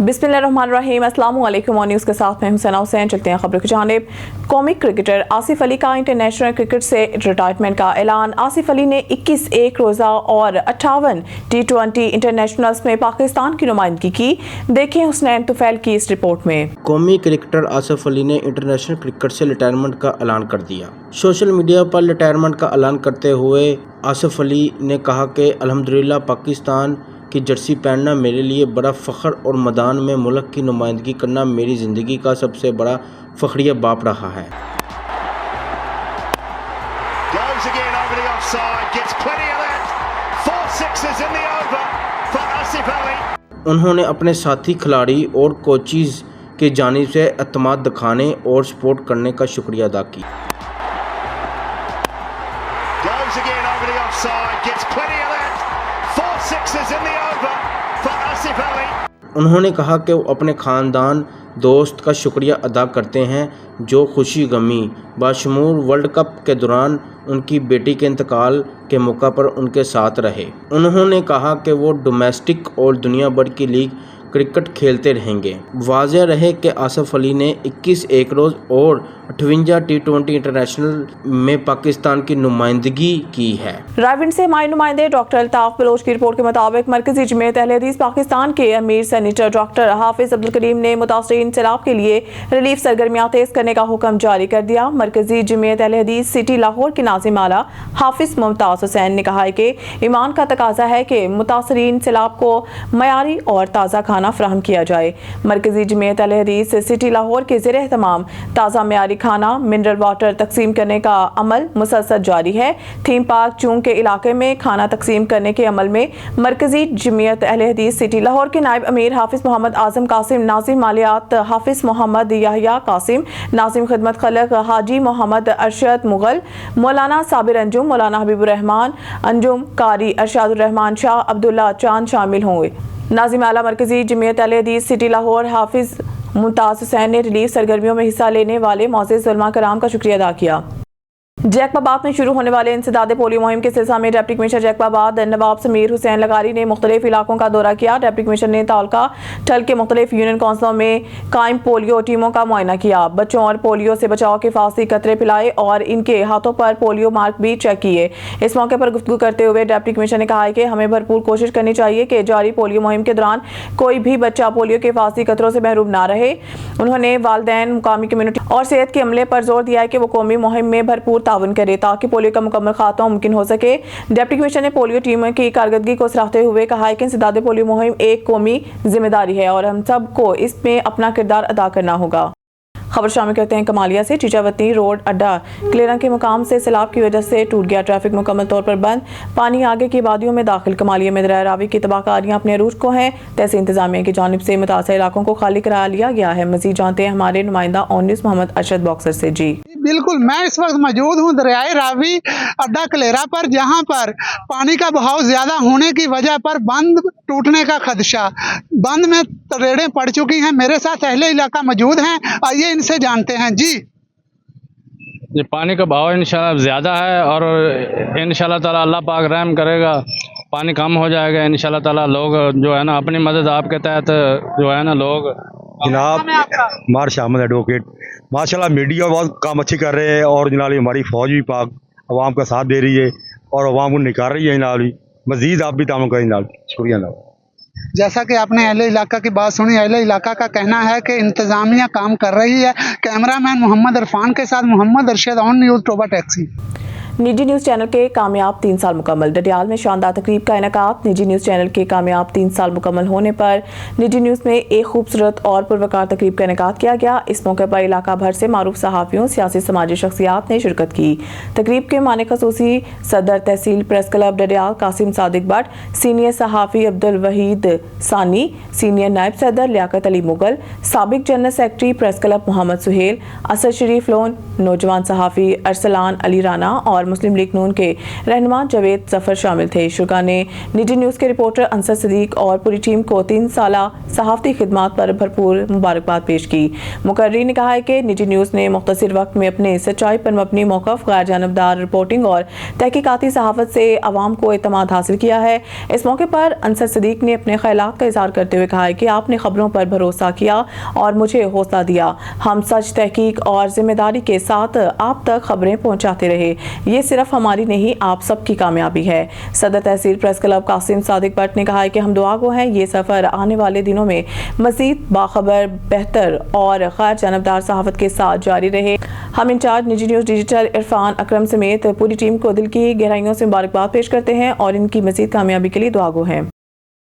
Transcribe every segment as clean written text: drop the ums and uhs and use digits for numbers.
बिस्मिल्लाहिर्रहमानिर्रहीम, अस्सलाम वालेकुम। न्यूज़ के साथ मैं हुसैना हुसैन। चलते हैं खबरों की जानिब। कौमी क्रिकेटर आसिफ अली का इंटरनेशनल क्रिकेट से रिटायरमेंट का ऐलान। आसिफ अली ने 21 एक रोज़ा और 58 T20 इंटरनेशनल्स में पाकिस्तान की नुमाइंदगी की। देखें हुसनैन तुफैल की इस रिपोर्ट में। कौमी क्रिकेटर आसिफ अली ने इंटरनेशनल क्रिकेट से रिटायरमेंट का ऐलान कर दिया। सोशल मीडिया पर रिटायरमेंट का ऐलान करते हुए आसिफ अली ने कहा कि अल्हम्दुलिल्लाह पाकिस्तान की जर्सी पहनना मेरे लिए बड़ा फ़ख्र और मैदान में मुल्क की नुमाइंदगी करना मेरी ज़िंदगी का सबसे बड़ा फ़ख्रिया बाप रहा है। उन्होंने अपने साथी खिलाड़ी और कोचेज़ की जानिब से एतमाद दिखाने और सपोर्ट करने का शुक्रिया अदा किया। उन्होंने कहा कि वो अपने ख़ानदान दोस्त का शुक्रिया अदा करते हैं जो खुशी गमी बाशमूल वर्ल्ड कप के दौरान उनकी बेटी के इंतकाल के मौका पर उनके साथ रहे। उन्होंने कहा कि वो डोमेस्टिक और दुनिया भर की लीग क्रिकेट खेलते रहेंगे। वाज़ेह रहे कि आसिफ अली ने 21 एक रोज़ और 58 T20 इंटरनेशनल में पाकिस्तान की नुमाइंदगी की है। रायविंड से हमारे नुमाइंदे डॉक्टर अल्ताफ बलोच की रिपोर्ट के मुताबिक मरकजी जमीयत अहले हदीस पाकिस्तान के अमीर सेनेटर डॉक्टर हाफिज अब्दुल करीम ने मुतासरीन सैलाब के लिए रिलीफ सरगर्मियां तेज करने का हुक्म जारी कर दिया। मरकजी जमीयत अहले हदीस सिटी लाहौर की नाज़िम आला हाफिज मुमताज़ हुसैन ने कहा है कि ईमान का तकाजा है कि मुतासरीन सैलाब को मयारी और ताज़ा खाना फराहम किया जाए। मरकजी जमीयत अहले हदीस सिटी लाहौर के ज़ेरे एहतमाम ताज़ा मयारी खाना मिनरल वाटर तकसीम करने का अमल मुसलसल जारी है। थीम पार्क चूंग के इलाके में खाना तकसीम करने के अमल में मरकजी जमीयत अहले हदीस सिटी लाहौर के नायब अमीर हाफिज मोहम्मद आजम कासिम, नाजिम मालियात हाफिज मोहम्मद याहिया कासिम, नाजिम खिदमत खलक हाजी मोहम्मद अरशद मुगल, मौलाना साबिर अंजुम, मौलाना हबीबुर रहमान अंजुम, कारी अरशादुर रहमान शाह, अब्दुल्ला चांद शामिल होंगे। नाज़िम आला मरकजी जमीयत अहले हदीस सिटी लाहौर हाफिज मुमताज़ हुसैन ने रिलीफ सरगर्मियों में हिस्सा लेने वाले मोअज़्ज़िज़ उलमा कराम का शुक्रिया अदा किया। जैकबाबाद में शुरू होने वाले इंसदादे पोलियो मुहिम के सिलसिले में डिप्टी कमिश्नर जैकबाबाद नवाब समीर हुसैन लगारी ने मुख्तलिफ इलाकों का दौरा किया। डिप्टी कमिश्नर ने तालका ठल के मुख्तलिफ यूनियन काउंसिलों में कायम पोलियो टीमों का मुआयना किया। बच्चों और पोलियो से बचाव के फासी कतरे पिलाए और इनके हाथों पर पोलियो मार्क भी चेक किए। इस मौके पर गुफ्तगू करते हुए डिप्टी कमिश्नर ने कहा कि हमें भरपूर कोशिश करनी चाहिए कि जारी पोलियो मुहिम के दौरान कोई भी बच्चा पोलियो के फासी कतरों से महरूम ना रहे। उन्होंने वालिदैन, मुकामी कम्युनिटी और सेहत के अमले पर जोर दिया है कि वो कौमी मुहिम में भरपूर ताउन करे ताकि पोलियो का मुकम्मल खात्मा मुमकिन हो सके। डिप्टी कमिश्नर ने पोलियो टीम की कारकर्दगी को सराहते हुए कहा है कि इंसदादे पोलियो मुहिम एक कौमी जिम्मेदारी है और हम सब को इसमें अपना किरदार अदा करना होगा। खबर शामिल करते हैं कमालिया से। चीचावती रोड अड्डा क्लियरेंस के मुकाम से सैलाब की वजह से टूट गया। ट्रैफिक मुकम्मल तौर पर बंद। पानी आगे की वादियों में दाखिल। कमालिया में दरिया रावी की तबाहकारियां अपने अरूज को हैं। तहसील इंतजामिया की जानिब से मुतासर इलाकों को खाली करा लिया गया है। मजीद जानते हैं हमारे नुमाइंदा on news Mohammad Arshad boxer से। जी बिल्कुल, मैं इस वक्त मौजूद हूँ दरियाई रावी अड्डा क्लेरा पर, जहाँ पर पानी का बहाव ज्यादा होने की वजह पर बंद टूटने का खदशा, बंद में तरेड़ें पड़ चुकी हैं। मेरे साथ अहले इलाका मौजूद हैं, आइए इनसे जानते हैं। जी ये पानी का बहाव इंशाल्लाह ज़्यादा है और इंशाल्लाह ताला अल्लाह पाक रहम करेगा, पानी कम हो जाएगा इंशाल्लाह ताला। लोग जो है ना अपनी मदद आपके तहत जो है ना लोग जनाब मार्श अहमद एडवोकेट माशाल्लाह मीडिया बहुत काम अच्छी कर रहे हैं और जनाब हमारी फ़ौज भी पाक अवाम का साथ दे रही है और अवाम को निकाल रही है। जनाब मज़ीद आप भी ताउन करें जनाब, शुक्रिया जनाब। जैसा कि आपने अहले इलाका की बात सुनी, अहले इलाका का कहना है कि इंतजामिया काम कर रही है। कैमरामैन मोहम्मद इरफान के साथ मोहम्मद अरशद ऑन न्यूज़ टोबा टैक्सी। निजी न्यूज़ चैनल के कामयाब 3 साल मुकम्मल। डडियाल में शानदार तकरीब का इनेकाद। निजी न्यूज़ चैनल के कामयाब 3 साल मुकम्मल होने पर निजी न्यूज़ में एक खूबसूरत और पुरवकार तकरीब का इनेकाद किया गया। इस मौके पर इलाका भर से मारूफ सहाफ़ियों, सियासी समाजी शख्सियात ने शिरकत की। तकरीब के माने खसूसी सदर तहसील press club Dadyal Qasim Sadiq Bhatt, senior सहाफ़ी अब्दुल वहीद सानी, सीनियर नायब सदर लियाकत अली मुगल, साबिक general secretary press club Mohammad Suhail, Asad Sharif Lone, नौजवान सहाफ़ी अरसलान अली राना और और मुस्लिम लीग नून के रहनुमा जावेद जफर शामिल थे। शुरा ने निजी न्यूज़ के रिपोर्टर अंसर सदीक और पूरी टीम को 3 साला सहाफ़ती खिदमात पर भरपूर मुबारकबाद पेश की। मुकर्री ने कहा है कि निजी न्यूज़ ने मुख्तसर वक्त में अपने सच्चाई पर मबनी मौक़िफ़, गैर जानबदार रिपोर्टिंग और तहकीकाती सहाफ़त से आवाम को एतमाद हासिल किया है। इस मौके पर अंसर सदीक ने अपने ख्यालात का इज़हार करते हुए कहा है कि आपने खबरों पर भरोसा किया और मुझे हौसला दिया। हम सच, तहकीक और जिम्मेदारी के साथ आप तक खबरें पहुँचाते रहे। ये सिर्फ हमारी नहीं, आप सबकी कामयाबी है। सदर तहसील प्रेस क्लब कासिम सादिक भट्ट ने कहा है कि हम दुआ गो हैं ये सफ़र आने वाले दिनों में मज़ीद बाखबर, बेहतर और गैर जानबदार सहाफ़त के साथ जारी रहे। हम इंचार्ज निजी न्यूज़ डिजिटल इरफान अकरम समेत पूरी टीम को दिल की गहराइयों से मुबारकबाद पेश करते हैं और इनकी मज़ीद कामयाबी के लिए दुआ गो हैं।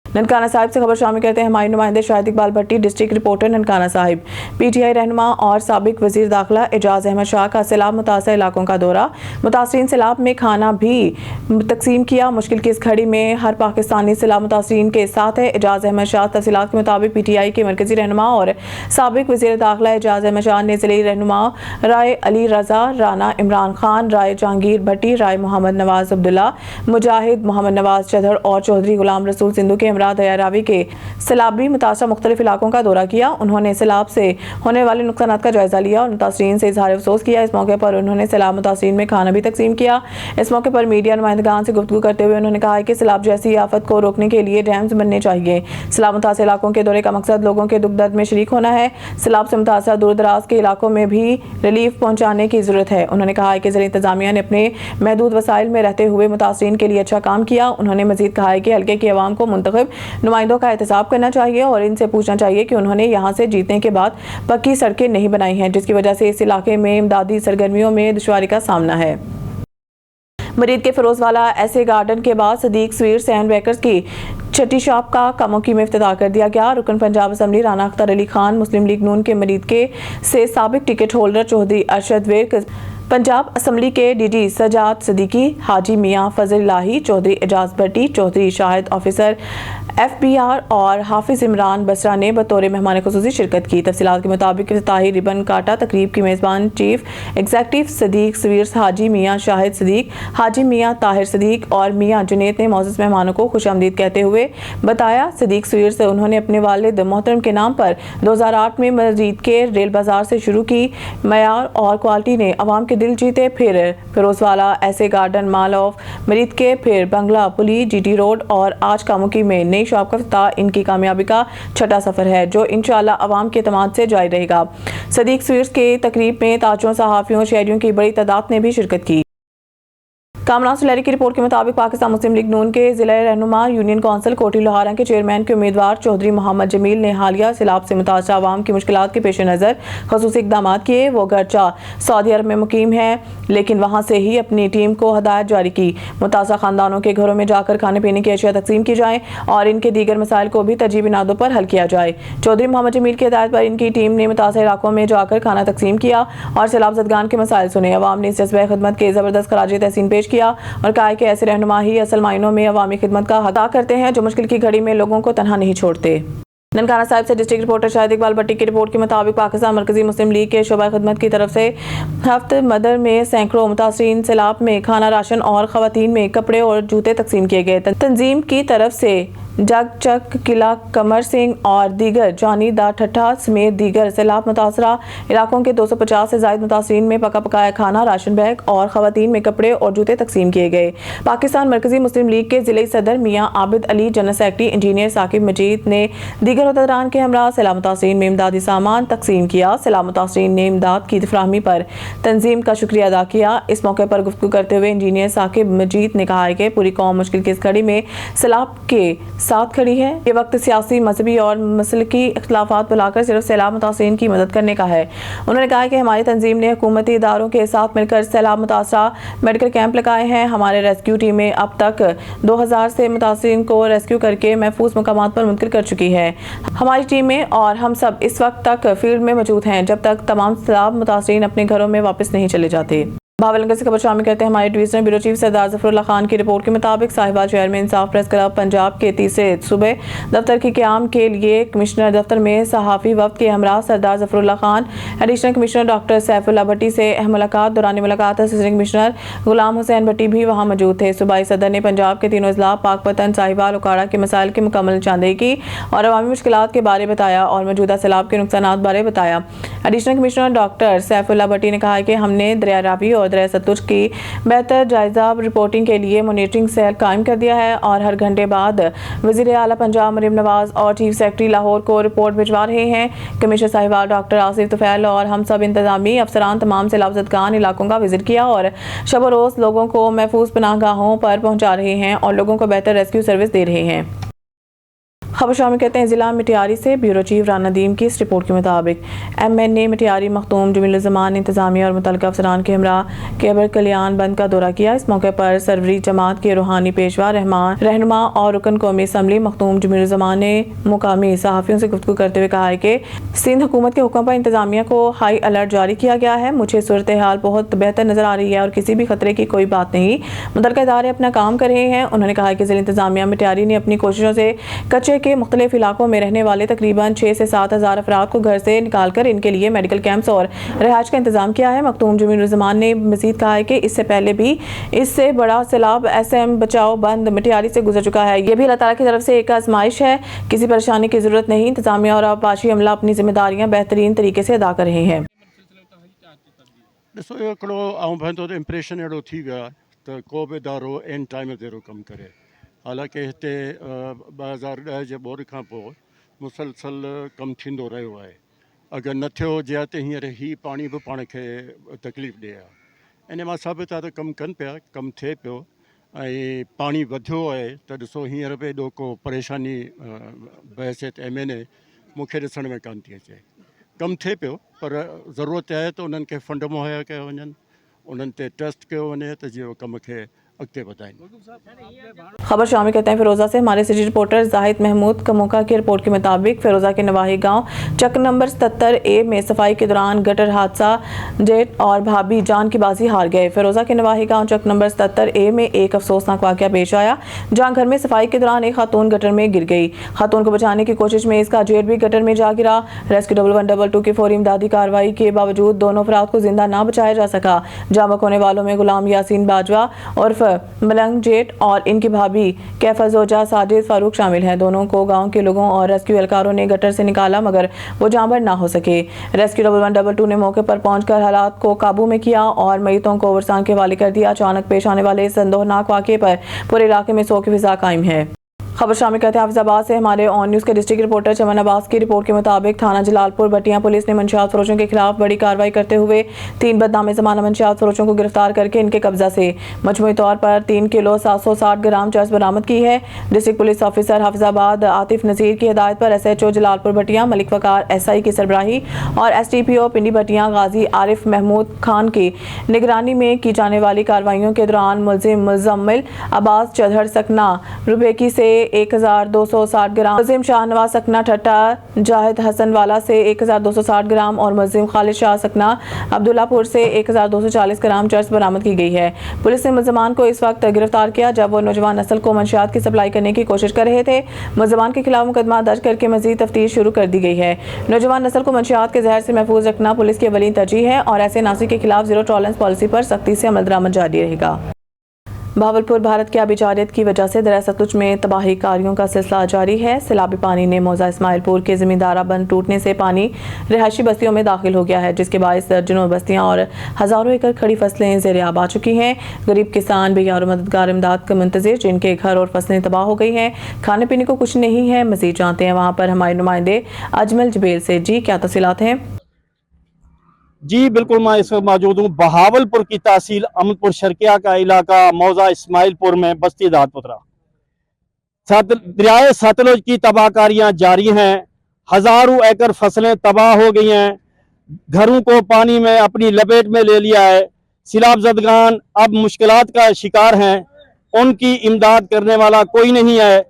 ननकाना साहिब से खबर शामिल करते हैं हमारे नुमाइंदे Shahid Iqbal Bhatti. District reporter Nankana Sahib. PTI रहनुमा और साबिक वजीर दाखिला एजाज अहमद शाह का सैलाब मुतासर इलाकों का दौरा। मुतासरीन सैलाब में खाना भी तकसीम किया। मुश्किल की इस घड़ी में हर पाकिस्तानी सैलाब मुतासरीन के साथ है। एजाज अहमद शाह तफसीलात के मुताबिक PTI के मरकजी रहनुमा और साबिक वजीर दाखिला एजाज अहमद शाह ने ज़िले रहनुमा राय अली रजा, राना इमरान खान, राय जहांगीर भट्टी, राय मोहम्मद नवाज अब्दुल्ला, मुजाहिद मोहम्मद नवाज चौधर और चौधरी गुलाम रसूल सिंधु के दयारावी के सैलाबी मुतासर मुख्तलिफ इलाकों का दौरा किया। उन्होंने सैलाब से होने वाले नुकसानात का जायजा लिया और मुतासरीन से इजहार अफसोस किया। इस मौके पर उन्होंने सैलाब मुतासरीन में खाना भी तकसीम किया। इस मौके पर मीडिया नुमाइंदगान से गुफ्तगू करते हुए उन्होंने कहा कि सैलाब जैसी आफत को रोकने के लिए डैम्स बनने चाहिए। सैलाब मुतासर इलाकों के दौरे का मकसद लोगों के दुख दर्द में शरीक होना है। सैलाब से मुतासर दूर दराज के इलाकों में भी रिलीफ पहुँचाने की जरूरत है। उन्होंने कहा कि ज़िला इंतजामिया ने अपने महदूद वसाइल में रहते हुए मुतासरीन के लिए अच्छा काम किया। उन्होंने मजीद कहा है कि हल्के की आवाम को मुंतखब नुमाइंदों का एहतसाब करना चाहिए और इनसे पूछना चाहिए कि उन्होंने यहाँ से जीतने के बाद पक्की सड़कें नहीं बनाई हैं, जिसकी वजह से इस इलाके में इमदादी सरगर्मियों में दुश्वारी का सामना है। मरीद के फिरोजवाला ऐसे गार्डन के बाद सदीक स्वीट्स एंड बेकर्स की छठी शॉप का कमोकी में इफ्तिताह कर दिया गया। रुकन पंजाब असम्बली राना अख्तर अली खान मुस्लिम लीग नून के मरीद के से साबिक ticket holder Chaudhry Arshad Virk, Punjab assembly के DD Sajjad Siddiqui, Haji Mian Fazal Elahi, Chaudhry Ijaz Bhatti, Chaudhry Shahid officer FBR और हाफिज इमरान बसरा ने बतौर मेहमान खुसूसी शिरकत की। तफसीलात के मुताबिक इफ्तिताही रिबन काटा तकरीब की मेज़बान चीफ एग्जेक्टिव सदीक स्वीट्स हाजी मियाँ शाहिद सदीक, हाजी मियाँ ताहिर सदीक और मियाँ जुनेद ने मौजूद मेहमानों को खुशामदीद कहते हुए बताया सदीक स्वीट्स उन्होंने अपने वालिद मोहतरम के नाम पर 2008 में मरीद के रेल बाजार से शुरू की। मयार और क्वालिटी ने अवाम के दिल जीते। फिर फिरोजवाला ऐसे गार्डन मॉल ऑफ मरीद के, फिर बंगला पुली GT रोड और आज कामुकी में नई शॉप का इफ्तिताह इनकी कामयाबी का छठा सफर है जो इंशाअल्लाह अवाम के एतमाद से जारी रहेगा। सदीक स्वीट्स के तकरीब में ताजरों, सहाफियों, शहरियों की बड़ी तादाद ने भी शिरकत की। कामरान सुलैरी की रिपोर्ट के मुताबिक पाकिस्तान मुस्लिम लीग नून के जिला रहनुमा यूनियन कौंसिल कोठी लोहारा के चेयरमैन के उम्मीदवार चौधरी मोहम्मद जमील ने हालिया सैलाब से मुतासर आवाम की मुश्किलात के पेश नज़र खसूसी इक़दाम किए। वो गर्चा सऊदी अरब में मुकीम है लेकिन वहाँ से ही अपनी टीम को हदायत जारी की मुतासर ख़ानदानों के घरों में जाकर खाने पीने की अशिया तकसीम की जाए और इनके दीगर मसाइल को भी तरजीह बिनादों पर हल किया जाए। चौधरी मोहम्मद जमील की हिदायत पर इनकी टीम ने मुतासर इलाकों में जाकर खाना तकसीम किया और सैलाब ज़दगान के मसाइल सुने। अवाम ने इस जज्बे खिदमत के ज़बरदस्त खराज तहसीन पेश किया और कहा कि ऐसे रहनुमा ही असल मायनों में अवामी खिदमत का अदा करते हैं जो मुश्किल की घड़ी में लोगों को तनहा नहीं छोड़ते। ननकाना साहिब से डिस्ट्रिक्ट रिपोर्टर शाहिद इकबाल भट्टी की रिपोर्ट के मुताबिक पाकिस्तान मरकजी मुस्लिम लीग के शोबा खिदमत की तरफ से हफ्त मदर में सैकड़ों मुतासरीन सैलाब में खाना, राशन और खवातीन में कपड़े और जूते तकसीम किए गए। तंजीम की तरफ से जग चक किला कमर सिंह और दीगर जानी दा ठट्ठा समेत दीगर सैलाब मुतासरा इलाकों के 250 से ज़ायद मुतासरीन में पका पकाया खाना, राशन बैग और खवातीन में कपड़े और जूते तकसीम किए गए। पाकिस्तान मरकजी मुस्लिम लीग के ज़िले सदर Mian Abid Ali, general secretary engineer Saqib Majeed ने दीगर उहदेदारान के हमरा सैलाब मुतासरीन में इमदादी सामान तकसीम किया। सैलाब मुतासरीन ने इमदाद की फराहमी पर तंजीम का शुक्रिया अदा किया। इस मौके पर गुफ्तगू करते हुए इंजीनियर साकिब मजीद ने कहा है कि पूरी कौम मुश्किल की इस घड़ी में सैलाब के साथ खड़ी है। ये वक्त सियासी, मजहबी और मसलकी इख्तलाफात बुलाकर सिर्फ सैलाब मुतासरीन की मदद करने का है। उन्होंने कहा कि हमारी तंजीम ने हुकूमती इदारों के साथ मिलकर सैलाब मुतासरा मेडिकल कैंप लगाए हैं। हमारे रेस्क्यू टीमें अब तक 2000 से मुतासरीन को रेस्क्यू करके महफूज मकामात पर मुंतकिल कर चुकी है। हमारी टीमें और हम सब इस वक्त तक फील्ड में मौजूद हैं जब तक तमाम सैलाब मुतासरीन अपने घरों में वापस नहीं चले जाते। भावलनगर से खबर शामिल करते हैं हमारे डिवीजनल ब्यूरो चीफ सरदार जफरुल्लाह खान की रिपोर्ट के मुताबिक साहिवाल शहर में इंसाफ प्रेस क्लब पंजाब के तीसरे सुबह दफ्तर के क़याम के लिए कमिश्नर दफ्तर में सहाफ़ी वफ्द के हमरा Sardar Zafarullah Khan, additional commissioner doctor Saifullah Bhatti से अहम मुलाकात। दौरान मुलाकात असिस्टेंट कमिश्नर गुलाम हुसैन भट्टी भी वहाँ मौजूद थे। सूबाई सदर ने पंजाब के तीनों अजला पाकपतन, साहिवाल, उकाड़ा के मसाइल की मुकम्मल निशानदेही की और अवामी मुश्किलात के बारे बताया और मौजूदा सैलाब के नुकसानात बारे बताया। एडिशनल कमिश्नर डॉक्टर सैफुल्लाह भट्टी ने कहा कि हमने दरिया रावी और दरिया सतलुज की बेहतर जायजा रिपोर्टिंग के लिए मॉनिटरिंग सेल कायम कर दिया है और हर घंटे बाद वज़ीर आला पंजाब मरीम नवाज और चीफ सेक्रेटरी लाहौर को रिपोर्ट भिजवा रहे हैं। कमिश्नर साहिवाल डॉक्टर आसिफ तुफैल और हम सब इंतजामी अफसरान तमाम सैलाबजदगान इलाकों का विजिट किया और शब रोज़ लोगों को महफूज पनाहगाहों पर पहुँचा रहे हैं और लोगों को बेहतर रेस्क्यू सर्विस दे रहे हैं। खबर शामिल करते हैं जिला मिटियारी से ब्यूरो चीफ राना नदीम की इस रिपोर्ट के मुताबिक MN मिटियारी मखदूम जमील-उज़्ज़मान इंतजामिया और मुतल्लिका अफसरान के हमरा केबर कल्याण बंद का दौरा किया। इस मौके पर सरवरी जमात के रूहानी पेशवा रहनुमा और रुकन कौमी असम्बली मखदूम जमील-उज़्ज़मान ने मुकामी सहाफ़ियों से गुफ्तगू करते हुए कहा है कि सिंध हुकूमत के हुक्म पर इंतजामिया को हाई अलर्ट जारी किया गया है। मुझे सूरत हाल बहुत बेहतर नजर आ रही है और किसी भी खतरे की कोई बात नहीं। मुतल्लिका इदारे अपना काम कर रहे हैं। उन्होंने कहा कि जिला इंतजामिया मिटियारी ने अपनी कोशिशों से कच्चे के मुख्तलिफ इलाकों में रहने वाले तकरीबन 6 से 7 हज़ार अफराद को घर से निकाल कर इनके लिए मेडिकल कैंप्स और रिहाइश का इंतजाम किया है। मखदूम जमील-उज़्ज़मान ने मजीद कहा है कि इससे पहले भी इससे बड़ा सैलाब SM बचाओ बंद मिटियारी से गुजर चुका है। यह भी अल्लाह ताला की तरफ से एक आजमाइश है। किसी परेशानी की जरूरत नहीं। इंतजामिया और आबपाशी अमला अपनी जिम्मेदारियां बेहतरीन तरीके से अदा कर रहे हैं। ॾिसो हिकिड़ो ऐं पंहिंजो इम्प्रेशन अहिड़ो थी वियो आहे त को बि इदारो एन टाइम ते कमु करे। हालांकि हिते 2010 जे ॿोड़ खां पोइ मुसलसल कमु थींदो रहियो आहे। अगरि न थियो हुजे हा त हींअर हीउ पाणी बि पाण खे तकलीफ़ ॾिए हा। इन मां साबित आहे त कमु कनि पिया, कमु थिए पियो ऐं पाणी वधियो आहे त ॾिसो हींअर बि एॾो को परेशानी बहसियत MNA मूंखे ॾिसण में कान थी अचे। कमु थिए पियो पर ज़रूरत आहे त उन्हनि खे फंड मुहैया कया वञनि, उन्हनि ते ट्रस्ट कयो वञे त जीअं कम खे अॻिते वधाइनि। खबर शामिल करते हैं फिरोजा से हमारे सिटी रिपोर्टर जाहिद महमूद कमोका की रिपोर्ट के मुताबिक फिरोजा के नवाही गांव चक नंबर 77A में सफाई के दौरान गटर हादसा जेट और भाभी जान की बाजी हार गए। फिरोजा के नवाही गांव चक नंबर 77A में एक अफसोसनाक वाकया पेश आया जहां घर में सफाई के दौरान एक खातून गटर में गिर गई। खातून को बचाने की कोशिश में इसका जेट भी गटर में जा गिरा। रेस्क्यू 1122 की फौरी इमदादी कार्रवाई के बावजूद दोनों अफराद को जिंदा न बचाया जा सका। जाँ बहक होने वालों में गुलाम यासीन बाजवा और मलंग जेट और इनकी भाभी कैफा जोजा साजिद फारूक शामिल हैं। दोनों को गांव के लोगों और रेस्क्यू एहलकारों ने गटर से निकाला मगर वो जांबर ना हो सके। रेस्क्यू 1122 ने मौके पर पहुंचकर हालात को काबू में किया और मयतों को वरसान के हवाले कर दिया। अचानक पेश आने वाले संदेहनाक वाकये पर पूरे इलाके में शोक की फिजा कायम है। खबर शामिल करते हैं हाफिजाबाद से हमारे ऑन न्यूज़ के डिस्ट्रिक्ट रिपोर्टर चमन अब्बास की रिपोर्ट के मुताबिक थाना जलालपुर भटिया पुलिस ने मंशियात फरोशों के खिलाफ बड़ी कार्रवाई करते हुए 3 बदनामे ज़माना मंशियात फरोशों को गिरफ्तार करके इनके कब्जा से मजमूई तौर पर 3 किलो 760 ग्राम चरस बरामद की है। District police officer Hafizabad Atif Nazir की हिदायत पर SHO जलालपुर भटिया मलिक वकार SI की सरबराही और STPO पिंडी भटिया गाजी आरिफ महमूद खान की निगरानी में की जाने वाली कार्रवाइयों के दौरान मुलजिम मुजम्मिल अब्बास चौधर सकना रुबेकी से 1260 ग्राम, मुलजिम शाहनवाज सकना ठट्टा जाहिद हसन वाला से 1260 ग्राम और मुलजिम खालिद शाह सकना अब्दुल्लापुर से 1240 ग्राम चरस बरामद की गई है। पुलिस ने मुलजमान को इस वक्त गिरफ्तार किया जब वो नौजवान नस्ल को मंशियात की सप्लाई करने की कोशिश कर रहे थे। मुलजमान के खिलाफ मुकदमा दर्ज करके मजीद तफ्तीश शुरू कर दी गई है। नौजवान नस्ल को मंशियात के जहर से महफूज रखना पुलिस की अवलीन तरजीह है और ऐसे नासिर के खिलाफ जीरो टॉलरेंस पॉलिसी पर सख्ती से अमल दरामद जारी रहेगा। भावलपुर भारत की आबिजारियत की वजह से दरिया सतलुज में तबाही कारियों का सिलसिला जारी है। सैलाबी पानी ने मौजा इस्माइलपुर के जमींदारा बंद टूटने से पानी रिहायशी बस्तियों में दाखिल हो गया है जिसके बायस दर्जनों बस्तियां और हज़ारों एकड़ खड़ी फसलें ज़ेर आब आ चुकी हैं। गरीब किसान बेयार और मददगार इमदाद का मुंतज़िर जिनके घर और फसलें तबाह हो गई हैं, खाने पीने को कुछ नहीं है। मज़ीद जानते हैं वहाँ पर हमारे नुमाइंदे अजमल जबेल से। जी क्या तफसीलात हैं? जी बिल्कुल, मैं इस वक्त मौजूद हूँ बहावलपुर की तहसील अमदपुर शर्किया का इलाका मौजा इस्माइलपुर में बस्ती दादपुतरा। दरियाए सतलुज की तबाहकारियां जारी हैं। हजारों एकड़ फसलें तबाह हो गई हैं, घरों को पानी में अपनी लपेट में ले लिया है। सैलाबजदगान अब मुश्किलात का शिकार हैं, उनकी इमदाद करने वाला कोई नहीं है।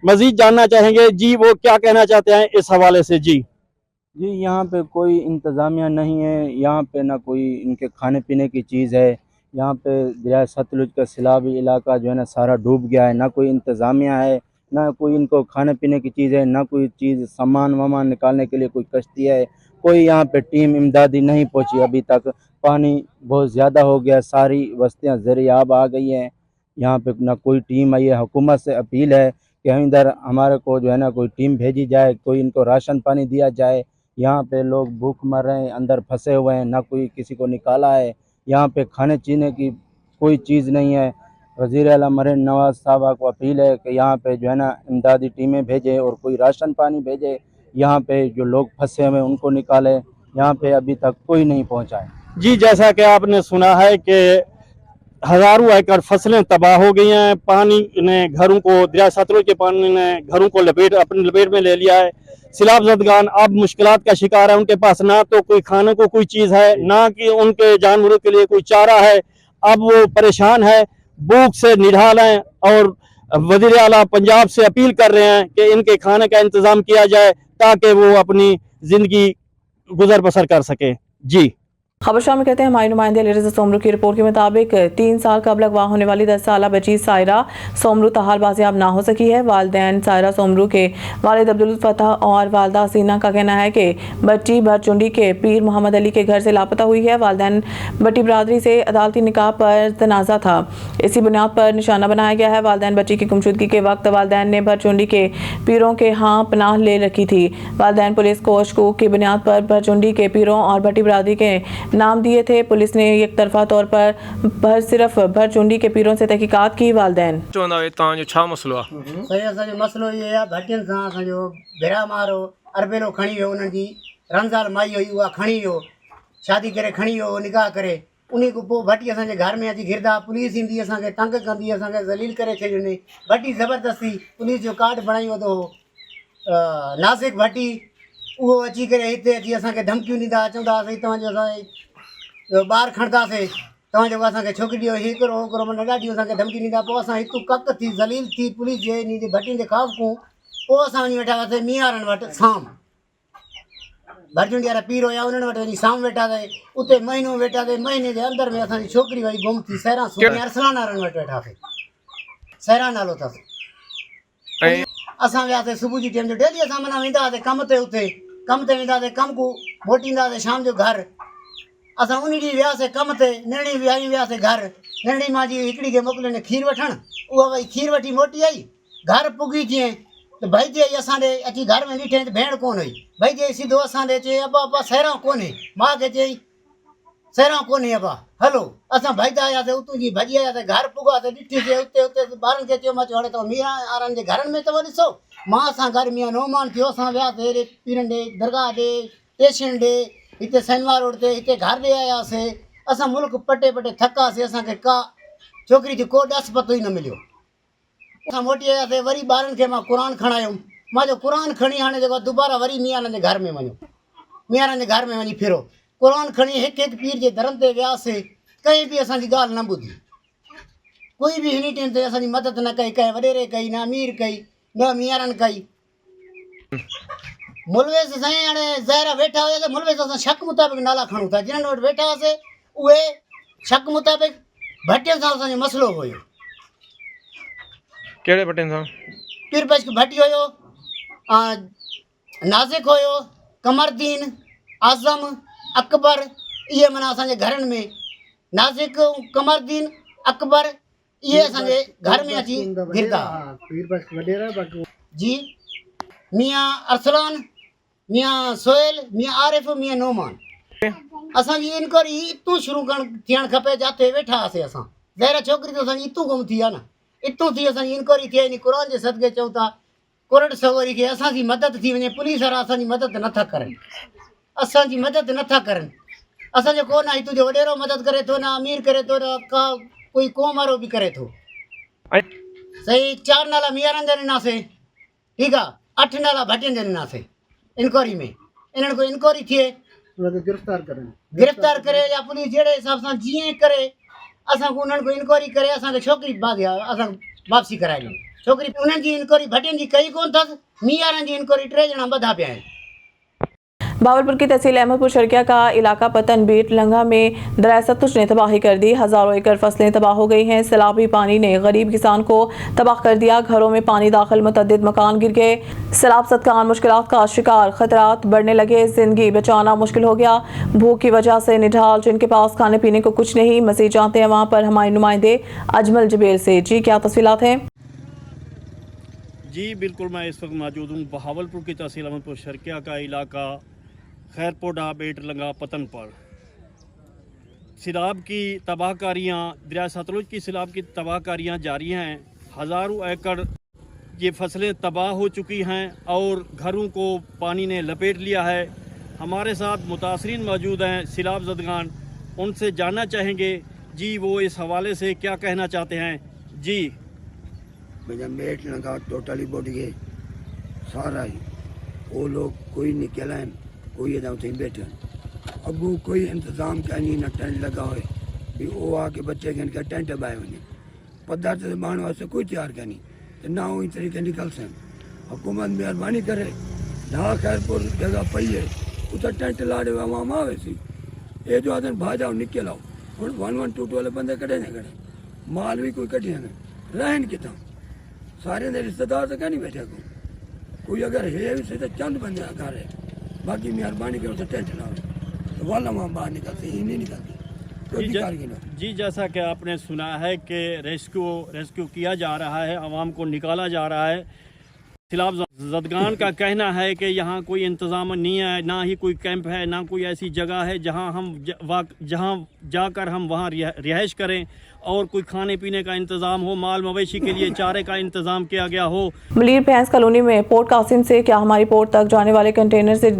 मजीद जानना चाहेंगे जी वो क्या कहना चाहते हैं इस हवाले से। जी यहाँ पे कोई इंतज़ामिया नहीं है, यहाँ पे ना कोई इनके खाने पीने की चीज़ है, यहाँ पे दरिया सतलुज का सैलाबी इलाका जो है ना सारा डूब गया है। ना कोई इंतज़ामिया है, ना कोई इनको खाने पीने की चीज़ है, ना कोई चीज़ सामान वामान निकालने के लिए कोई कश्ती है। कोई यहाँ पे टीम इमदादी नहीं पहुँची अभी तक। पानी बहुत ज़्यादा हो गया, सारी बस्तियाँ ज़ेर-ए-आब आ गई हैं। यहाँ पे ना कोई टीम आई है। हुकूमत से अपील है कि हम इधर हमारे को जो है ना कोई टीम भेजी जाए, कोई इनको राशन पानी दिया जाए। यहाँ पे लोग भूख मर रहे हैं, अंदर फंसे हुए हैं, ना कोई किसी को निकाला है। यहाँ पे खाने पीने की कोई चीज़ नहीं है। वज़ीर आला मरीन नवाज़ साहबा को अपील है कि यहाँ पे जो है ना इमदादी टीमें भेजें और कोई राशन पानी भेजे। यहाँ पे जो लोग फंसे हुए हैं उनको निकाले। यहाँ पे अभी तक कोई नहीं पहुँचा है। जी, जैसा कि आपने सुना है कि हजारों एकड़ फसलें तबाह हो गई हैं। पानी ने घरों को, दरिया सतलुज के पानी ने घरों को अपनी लपेट में ले लिया है। सैलाब ज़दगान अब मुश्किलात का शिकार है। उनके पास ना तो कोई खाने को कोई चीज़ है, ना कि उनके जानवरों के लिए कोई चारा है। अब वो परेशान है, भूख से निढाल हैं और वज़ीर आला पंजाब से अपील कर रहे हैं कि इनके खाने का इंतज़ाम किया जाए ताकि वो अपनी ज़िंदगी गुजर बसर कर सके। जी, खबर शामिल करते हैं हमारे नुमाइंदे अलीरज़ा सोमरू की रिपोर्ट के मुताबिक 3 साल कबल अगवा होने वाली 10 साला बच्ची सायरा सोमरू ताहाल बाजियाब ना हो सकी है। वालिदैन सायरा सोमरू के वालिद अब्दुल फतह और वालदा हसीना का कहना है कि बच्ची भरचुंडी के पीर मोहम्मद अली के घर से लापता हुई है। वालिदैन बट्टी बरादरी से अदालती निकाह पर तनाज़ा था, इसी बुनियाद पर निशाना बनाया गया है। वालिदैन बच्ची की गुमशुदगी के वक्त वालिदैन ने भरचुंडी के पीरों के यहाँ पनाह ले रखी थी। वालिदैन पुलिस को शकूक की बुनियाद पर भरचुंडी के पीरों और भट्टी बरादरी के नाम दिए थे। पुलिस ने एक तरफा तौर पर सिर्फ भरचुंडी के पीरों से तहकीकात की। वालिदैन मसलो ये आहे भटियनि सां असांजो भिरा मारो अरबेलो खणी वियो, उन्हनि जी रमज़ान माई हुई उहा खणी वियो, शादी करे खणी वियो निकाह करे। उन खां पोइ भट्टी असांजे घर में अची घिरदा, पुलिस ईंदी असांखे तंग कंदी, असांखे ज़लील करे छॾियो। भट्टी ज़बरदस्ती पुलिस जो कार्ड बणाई वरितो हो नासिक भट्टी, उहो अची करे हिते अची असांखे धमकियूं ॾींदा, चवंदा हुआसीं तव्हांजो असांजे ॿार खणंदासीं, तव्हांजो असांखे छोकिरी ॾियो, हीअ करो हो करो, माना ॾाढियूं असांखे धमकी ॾींदा। पोइ असां हिकु कक थी ज़लील थी पुलिस जे इन जे भटियुनि जे ख़ाफ़ पोइ असां वञी वेठा हुआसीं मियारनि वटि साम। भरचुंडी वारा पीर हुया, उन्हनि वटि वञी साम वेठासीं, उते महीनो वेठासीं। महीने जे अंदरि में असांजी छोकिरी वरी गुम थी। सैरा सुभाणे अरसलान वारनि वटि वेठासीं, सैरा नालो अथसि। असां वियासीं सुबुह जी टाइम जो, डेली असां माना वेंदा हुआसीं कम ते, उते कम ते वेंदा हुआसीं, कम को मोटींदा हुआसीं शाम जो घर। असां उन ॾींहुं वियासीं कम ते, निर्णी वियासीं घर। निर्णी मां जी हिकिड़ी खे मोकिलियो खीर वठणु, उहा वरी खीर वठी मोटी आई। घर पुगी जीअं त भई जे असां ॾे अची घर में ॾिठे त भेण कोन हुई। भई जे सिधो असां ॾे चई अबा अबा सैरां कोन्हे, माउ खे चई सैरां कोन्हे अबा हलो। असां भॼंदा आयासीं, उतां जी भॼी आयासीं, घर पुगासीं, ॾिठीसीं उते उते ॿारनि खे चयो, मां चयो हाणे तव्हां मियां वारनि जे घरनि में तव्हां ॾिसो। मां सां गॾु मियां नोमान थियो, असां वियासीं हेॾे पीरनि ॾे, दरगाह ॾे, स्टेशन ॾे, हिते सैनवा रोड ते, हिते घर ॾे आयासीं। असां मुल्क पटे पटे थकासीं, असांखे का छोकिरी जो को ॾस पतो ई न मिलियो। असां मोटी आयासीं, वरी ॿारनि खे मां क़ुर खणायुमि। मां जो क़ुर खणी हाणे जेको दुबारा वरी मियारनि जे घर में वञो, मियारनि जे घर में वञी फिरो, क़ुर खणी हिकु हिकु पीर जे दरनि ते वियासीं। कंहिं बि असांजी ॻाल्हि न ॿुधी, कोई बि हिन टाइम ते असांजी मदद न कई, कंहिं वॾेरे कई, न अमीर कई, न मियारनि कई। मुलवेस साईं हाणे ज़ाहिर वेठा हुयासीं, मुलवेस असां शक मुताबिक़ नाला खणूं था, जिन्हनि वटि वेठा हुआसीं उहे शक मुताबिक़ भटियुनि सां असांजो मसइलो हुयो। कहिड़े भटियुनि सां? पीर पश्क भट्टी हुयो, नाज़िक हुयो, कमरदीन, आज़म, अकबर, इहे माना असांजे घरनि में नाज़िक, कमरदीन, अकबर इहे असांजे घर में अची घिरदा। जी मियाँ अरसलान, मियाँ सोहेल, मियाँ आरिफ, मियाँ नोमान। असांजी इंक्वायरी इतों शुरू थियणु खपे जिते वेठा हुआसीं असां। ज़ाहिर छोकिरी त असांजी इतों गुम थी आहे न, इतों थी असांजी इंक्वायरी थिए। इन क़ुर जे सदके चऊं था कोरट सवरी खे असांजी मदद थी वञे। पुलिस वारा असांजी मदद नथा करनि, असांजी मदद नथा करनि। असांजो कोन आहे, तुंहिंजो वॾेरो मदद करे थो, न अमीर करे थो, न का कोई क़ौम वारो बि करे थो। सही 4 नाला मियारनि जा ॾिनासीं, ठीकु आहे, 8 नाला भटियुनि जा ॾिनासीं इंक्वायरी में। इन्हनि कोई इंक्वायरी थिए, गिरफ़्तार करे या पुलिस जहिड़े हिसाब सां जीअं करे असां उन्हनि को इंक्वायरी करे असांखे छोकिरी असां वापसी कराए ॾियूं। छोकिरी उन्हनि जी इंक्वायरी भटियुनि जी कई कोन अथसि, मियारनि जी इंक्वायरी 3 ॼणा ॿधा पिया आहिनि। भावलपुर की तहसील अहमदपुर शर्किया का इलाका पतन बीट लंगा में दरिया सतलुज ने तबाही कर दी। हजारों एकड़ फसलें तबाह हो गई हैं। सैलाबी पानी ने गरीब किसान को तबाह कर दिया। घरों में पानी दाखिल, मुतअद्दिद मकान गिर गए। सैलाब सदकान मुश्किलात का शिकार, खतरात बढ़ने लगे। जिंदगी बचाना मुश्किल हो गया। भूख की वजह से निढाल, जिनके पास खाने पीने को कुछ नहीं। मजीद जानते हैं वहाँ पर हमारे नुमाइंदे अजमल जबेल से। जी, क्या तफसीलात हैं? जी बिल्कुल, मैं इस वक्त मौजूद हूँ बहावलपुर की तहसील अहमदपुर शर्किया का इलाका खैरपोडा बेट लंगा पतन पर। सैलाब की तबाहकारियाँ, दरिया सतलुज की सैलाब की तबाहकारियाँ जारी हैं। हज़ारों एकड़ ये फसलें तबाह हो चुकी हैं और घरों को पानी ने लपेट लिया है। हमारे साथ मुतासरीन मौजूद हैं, सैलाब ज़दगान। उनसे जानना चाहेंगे जी वो इस हवाले से क्या कहना चाहते हैं। जी, मेरा बेट लगा टोटली बोट गए सारा ही। वो लोग कोई निकला है, कोई इधर उठे बैठे अगू कोई इंतजाम का नहीं, ना टेंट लगा हुए भी वो आके बच्चे के इनका टेंट बाए वने पदार्थ से माण वास्ते कोई तैयार का नहीं, तो ना वही तरीके निकल सन। हुकूमत मेहरबानी करे, ढा खैरपुर जगह पई है उधर टेंट लाड़े आवाम आवे सी। ये जो आदमी भाजाओ निकल आओ हूँ 112 वाले बंदे कटे ने कटे, माल भी कोई कटिया ने रहन कितना सारे ने रिश्तेदार तो क्या नहीं बैठे कोई अगर है भी तो चंद बंदे घर है, बाकी मेहरबानी करो तो टेंट ना हो तो वाला वहाँ बाहर निकलते ही नहीं निकलते। जी, जैसा कि आपने सुना है कि रेस्क्यू किया जा रहा है, आवाम को निकाला जा रहा है। सैलाब ज़दगान का कहना है कि यहाँ कोई इंतज़ाम नहीं है, ना ही कोई कैंप है, ना कोई ऐसी जगह है जहाँ जाकर हम वहाँ रिहाइश करें और कोई खाने पीने का इंतज़ाम हो, माल मवेशी के लिए चारे का इंतज़ाम किया गया हो। मलीर भैंस कॉलोनी में पोर्ट कासिम से क्या हमारी पोर्ट तक जाने वाले कंटेनर से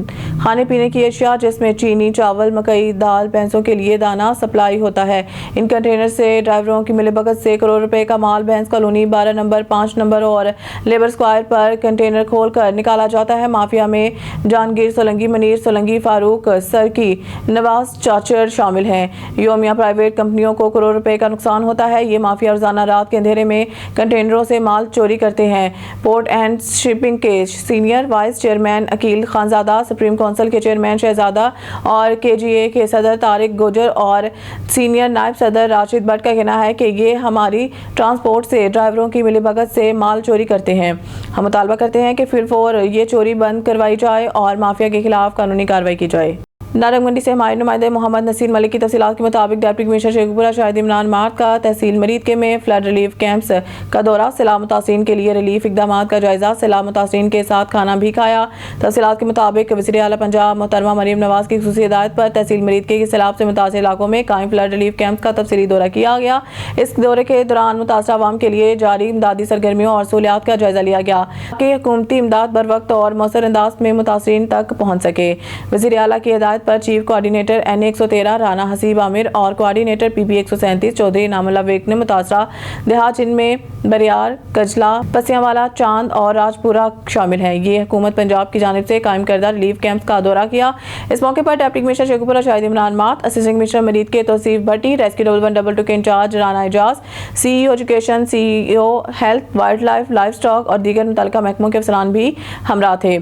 खाने पीने की अशिया जिसमें चीनी, चावल, मकई, दाल, भैंसों के लिए दाना सप्लाई होता है। इन कंटेनर से ड्राइवरों की मिलीभगत से करोड़ रुपए का माल भैंस कॉलोनी 12 नंबर, 5 नंबर और लेबर स्क्वायर पर कंटेनर खोलकर निकाला जाता है। माफिया में जहांगीर सोलंकी, मनीर सोलंकी, फारूक सरकी, नवाज चाचर शामिल हैं। योमिया प्राइवेट कंपनियों को करोड़ रुपए का नुकसान होता है। ये माफिया रोजाना रात के अंधेरे में कंटेनरों से माल चोरी करते हैं। पोर्ट एंड शिपिंग के senior vice chairman Aqeel Khanzada, supreme council के चेयरमैन शहजादा और केजीए के सदर तारिक गुजर और सीनियर नायब सदर राशिद भट्ट का कहना है कि ये हमारी ट्रांसपोर्ट से ड्राइवरों की मिलीभगत से माल चोरी करते हैं। हम मुतालबा करते हैं कि फिर ये चोरी बंद करवाई जाए और माफिया के खिलाफ कानूनी कार्रवाई की जाए। नारंग मंडी से हमारे नुमाइंदे मोहम्मद नसीर मलिक की तफसीलात के मुताबिक deputy commissioner Sheikhpura Shahid Imran mart का तहसील मरीद के में फ्लड रिलीफ कैंप्स का दौरा, सैलाब मुतासिरीन के लिए रिलीफ इकदाम का जायजा, सैलाब मुतासिरीन के साथ खाना भी खाया। तफसीलात के मुताबिक वज़ीर आला पंजाब मोहतरमा मरीम नवाज की खुसूसी हिदायत पर तहसील मरीद के सैलाब से मुतासिर इलाकों में कायम फ्लड रिलीफ कैंप का तफसीली दौरा किया गया। इस दौरे के दौरान मुतासरा अवाम के लिए जारी इमदादी सरगर्मियों और सहूलियात का जायजा लिया गया कि हुकूमती इमदाद बर वक्त और मौसर अंदाज में मुतासिरीन तक पहुँच सके। वज़ीर आला की हिदायत पर chief coordinator NA 113 Rana Haseeb Aamir और कोऑर्डिनेटर PP 137 चौधरी नामुल्ला बेग ने मुतासरा देहात जिनमें बरियार, कजला, पसियावाला, चांद और राजपुरा शामिल हैं। ये हुकूमत पंजाब की जानिब से कायम करदा रिलीफ कैंप का दौरा किया। इस मौके पर डिप्टी कमिश्नर शेखपुरा शाहिद इमरान मात, असिस्टेंट कमिश्नर मरीद के तौसीफ भट्टी, रेस्क्यू 1122 के incharge Rana Ijaz, CEO education, CEO health, wildlife, livestock और दीगर मुतल्लिका महकमों के अफसरान भी हमरा थे।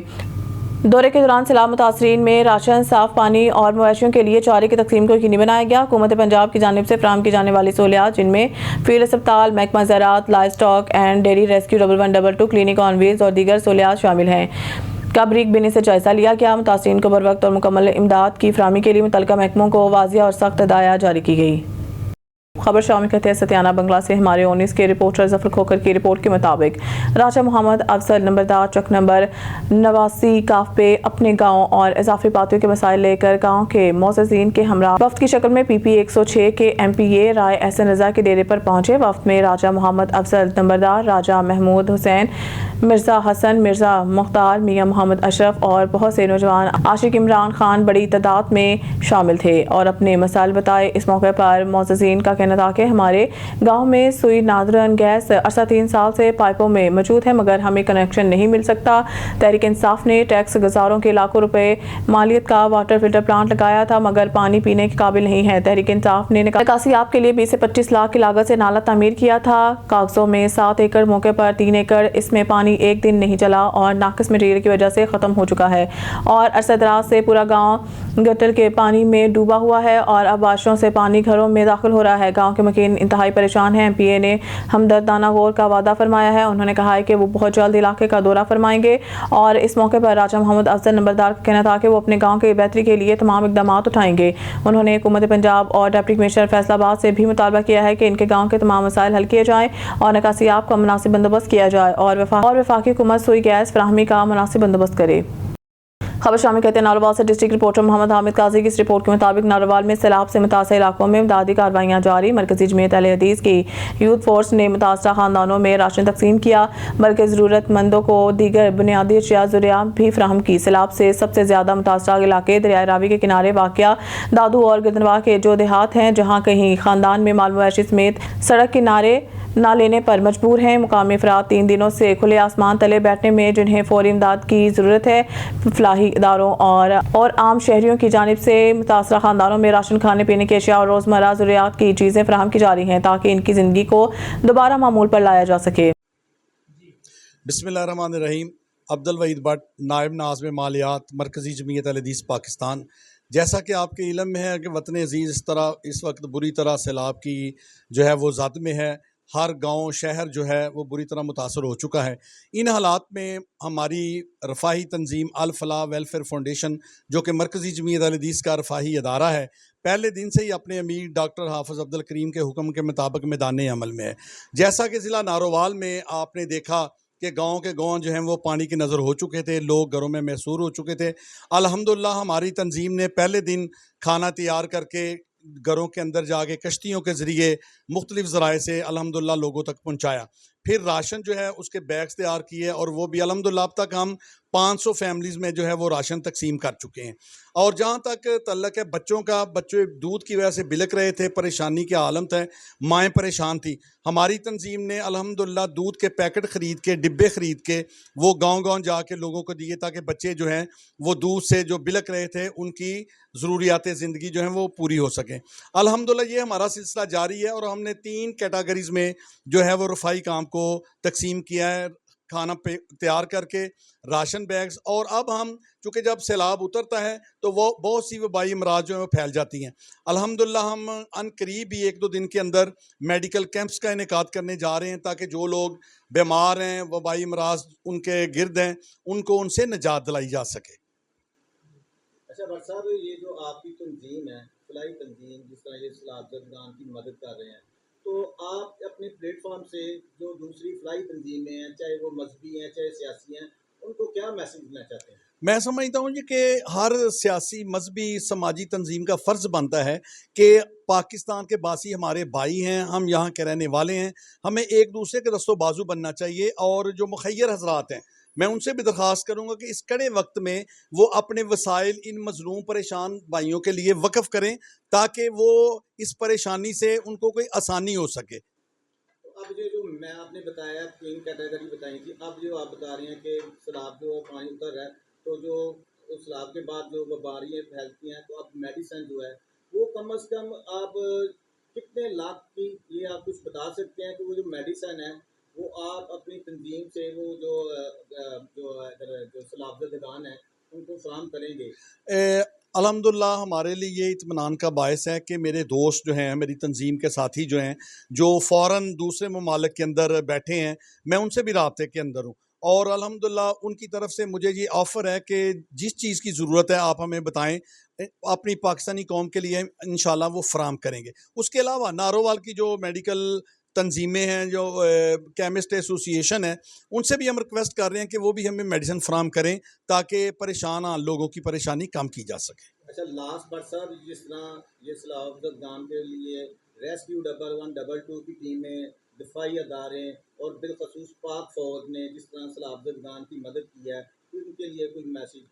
दौरे के दौरान सैलाब मुतासरीन में राशन, साफ पानी और मवेशियों के लिए चारे की तकसीम को यकीनी बनाया गया। हुकूमत पंजाब की जानिब से फराहम की जाने वाली सहूलियात जिनमें फील्ड अस्पताल, महकमा ज़राअत, life stock and dairy rescue 1122, clinic on wheels और दीगर सहूलियात शामिल हैं। का बरीक बिनी से जायजा लिया गया। मुतासरीन को बर वक्त और मुकम्मल इमदाद की फराहमी के लिए मुतल्लिका महकमों को वाज़िया और सख्त हिदायत जारी की गई। खबर शामिल करते हैं सतियाना बंगला से हमारे 19 के रिपोर्टर जफर खोकर की रिपोर्ट के मुताबिक राजा मोहम्मद अफजल नंबरदार ट्रक नंबर 89 काफ पे अपने गांव और इजाफी पातियों के मसाइल लेकर गांव के मोअज़्ज़ीन के हमरा वफ्द की शक्ल में PP 106 के MPA राय एहसन रजा के डेरे पर पहुंचे। वफ्द में राजा मोहम्मद अफजल नंबरदार, राजा महमूद हुसैन, मिर्ज़ा हसन, मिर्ज़ा मुख्तार, मियाँ मोहम्मद अशरफ और बहुत से नौजवान आशिक इमरान खान बड़ी तादाद में शामिल थे और अपने मसाइल बताए। इस मौके पर मोअज़्ज़ीन का कहना था कि हमारे गांव में सुई नादरन गैस अरसा 3 साल से पाइपों में मौजूद है मगर हमें कनेक्शन नहीं मिल सकता। तहरीक इंसाफ ने टैक्स गुजारों के लाखों रुपए मालियत का वाटर फिल्टर प्लांट लगाया था मगर पानी पीने के काबिल नहीं है। तहरीक इंसाफ ने निकासी आप के लिए 20 से 25 लाख की लागत से नाला तामीर किया था। कागजों में 7 एकड़, मौके पर 3 एकड़, इसमें पानी एक दिन नहीं चला और नाकिस मटीरियल की वजह से ख़त्म हो चुका है और अरसा दराज से पूरा गाँव गटर के पानी में डूबा हुआ है और अब बारिशों से पानी घरों में दाखिल हो रहा है। गांव के मकीन इंतहाई परेशान हैं। एमपीए ने हमदर्दाना गौर का वादा फरमाया है। उन्होंने कहा है कि वो बहुत जल्द इलाके का दौरा फरमाएंगे और इस मौके पर राजा मोहम्मद अफजल नंबरदार का कहना था कि वो अपने गांव की बेहतरी के लिए तमाम इकदाम उठाएंगे। उन्होंने हुकूमत पंजाब और डिप्टी कमिश्नर फैसलाबाद से भी मुतालबा किया है कि इनके गाँव के तमाम मसाइल हल किए जाएँ और निकासियाब का मुनासिब बंदोबस्त किया जाए और वफाकी हुकूमत सुई गैस फराहमी का मुनासिब बंदोबस्त करे। खबर शामिल कहते हैं नारोवाल से डिस्ट्रिक्ट रिपोर्टर मोहम्मद हामिद काजी की इस रिपोर्ट के मुताबिक नारोवाल में सैलाब से मुतासर इलाकों में इमदादी कार्रवाइयाँ जारी। मरकजी जमीयत अहले हदीस की यूथ फोर्स ने मुतासरा खानदानों में राशन तकसीम किया बल्कि ज़रूरतमंदों को दीगर बुनियादी अशिया ज़रिया भी फ्राहम की। सैलाब से सबसे ज़्यादा मुतासरा इलाके दरिया रावी के किनारे वाक़या दादू और गिरदनवा के जो देहात हैं जहाँ कहीं ख़ानदान में माल मवेशी समेत सड़क किनारे ना लेने पर मजबूर हैं। मुकामी अफराद 3 दिनों से खुले आसमान तले बैठने में जिन्हें फौरी इमदाद की ज़रूरत है। फलाही इदारों और आम शहरियों की जानिब से मुतासरा खानदानों में राशन, खाने पीने की अशिया और रोज़मर्रा ज़रूरियात की चीज़ें फराहम की जा रही हैं ताकि इनकी ज़िंदगी को दोबारा मामूल पर लाया जा सके। बिस्मिल्लाहिर्रहमानिर्रहीम। अब्दुल वहीद भट्ट, नायब नाज़िम मालियात, मरकज़ी जमीयत अहले हदीस पाकिस्तान। जैसा कि आपके इल्म में है कि वतन अज़ीज़ इस वक्त बुरी तरह सैलाब की जो है वो ज़द में है। हर गांव शहर जो है वो बुरी तरह मुतासर हो चुका है। इन हालात में हमारी रफ़ाही तंजीम अल फलाह वेलफेयर फाउंडेशन जो कि मरकज़ी जमीयत अहले हदीस का रफ़ाही अदारा है, पहले दिन से ही अपने अमीर डॉक्टर हाफ़िज़ अब्दुल करीम के हुक्म के मुताबिक मैदान अमल में है। जैसा कि ज़िला नारोवाल में आपने देखा कि गांव के गांव जो हैं वो पानी की नज़र हो चुके थे, लोग घरों में महसूर हो चुके थे। अल्हम्दुलिल्लाह हमारी तंजीम ने पहले दिन खाना तैयार करके घरों के अंदर जाके कश्तियों के ज़रिए मुख्तलिफ़ ज़राए से अल्हम्दुलिल्लाह लोगों तक पहुँचाया। फिर राशन जो है उसके बैग्स तैयार किए और वो भी अल्हम्दुलिल्लाह अब तक हम 500 फैमिलीज़ में जो है वो राशन तकसीम कर चुके हैं। और जहाँ तक तल्लक है बच्चों का, बच्चे दूध की वजह से बिलक रहे थे, परेशानी के आलम थे, माएँ परेशान थी। हमारी तंजीम ने अल्हम्दुलिल्लाह दूध के पैकेट ख़रीद के, डिब्बे ख़रीद के वो गाँव-गाँव जाके लोगों को दिए ताकि बच्चे जो हैं वो दूध से जो बिलक रहे थे उनकी ज़रूरियात ज़िंदगी जो हैं वो पूरी हो सकें। अल्हम्दुलिल्लाह ये हमारा सिलसिला जारी है और हमने 3 कैटेगरीज़ में जो है वो रफ़ाई काम को तकसीम किया है, खाना तैयार करके, राशन बैग्स। और अब हम चूँकि जब सैलाब उतरता है तो वो बहुत सी वबाई अमराज जो है वो फैल जाती हैं। अल्हम्दुलिल्लाह हम अनकरीब ही 1-2 दिन के अंदर मेडिकल कैंप्स का इनेकाद करने जा रहे हैं ताकि जो लोग बीमार हैं, वबाई अमराज उनके गिर्द हैं, उनको उनसे निजात दिलाई जा सके। अच्छा भट्ट साहब, ये जो आपकी तंजीम है, फलाही तंजीम, जिस तरह ये सैलाब की मदद कर रहे हैं, तो आप अपने प्लेटफॉर्म से जो दूसरी फलाही तंजीमें हैं, चाहे वो मजहबी हैं चाहे सियासी हैं, उनको क्या मैसेज देना चाहते हैं? मैं समझता हूँ कि हर सियासी, मजहबी, समाजी तंजीम का फ़र्ज़ बनता है कि पाकिस्तान के बासी हमारे भाई हैं, हम यहाँ के रहने वाले हैं, हमें एक दूसरे के दस्तों बाजू बनना चाहिए। और जो मुखय्यर हजरात हैं, मैं उनसे भी दरख्वास्त करूँगा कि इस कड़े वक्त में वो अपने वसाइल इन मजलूम परेशान भाइयों के लिए वक़्फ़ करें ताकि वो इस परेशानी से उनको कोई आसानी हो सके। अब जो मैं आपने बताया 3 कैटेगरी बताई थी, अब जो आप बता रहे हैं कि सैलाब जो पानी उतर रहा है तो जो उस सैलाब के बाद जो बीमारियाँ फैलती हैं तो अब मेडिसिन जो है वो कम से कम आप कितने लाख की, ये आप कुछ बता सकते हैं कि वो जो मेडिसिन है वो आप अपनी तंजीम से वो जो सैलाब है उनको फराहम करेंगे? अल्हम्दुलिल्लाह हमारे लिए ये इत्मीनान का बायस है कि मेरे दोस्त जो हैं, मेरी तंजीम के साथी जो हैं, जो फ़ौरन दूसरे ममालिक के अंदर बैठे हैं, मैं उनसे भी राब्ते के अंदर हूँ और अल्हम्दुलिल्लाह उनकी तरफ से मुझे ये ऑफ़र है कि जिस चीज़ की ज़रूरत है आप हमें बताएं, अपनी पाकिस्तानी कौम के लिए इंशाल्लाह वो फराहम करेंगे। उसके अलावा नारोवाल की जो मेडिकल तंजीमें हैं, जो केमिस्ट एसोसिएशन है, उनसे भी हम रिक्वेस्ट कर रहे हैं कि वो भी हमें मेडिसिन फराहम करें ताकि परेशान लोगों की परेशानी कम की जा सके। अच्छा, लास्ट बार साहब, जिस तरह ये सैलाब के लिए रेस्क्यू 111, 122 की टीमें, दिफाई अदारे और बिलखसूस पाक फौज ने जिस तरह सैलाब की मदद की है, उनके लिए कोई मैसेज?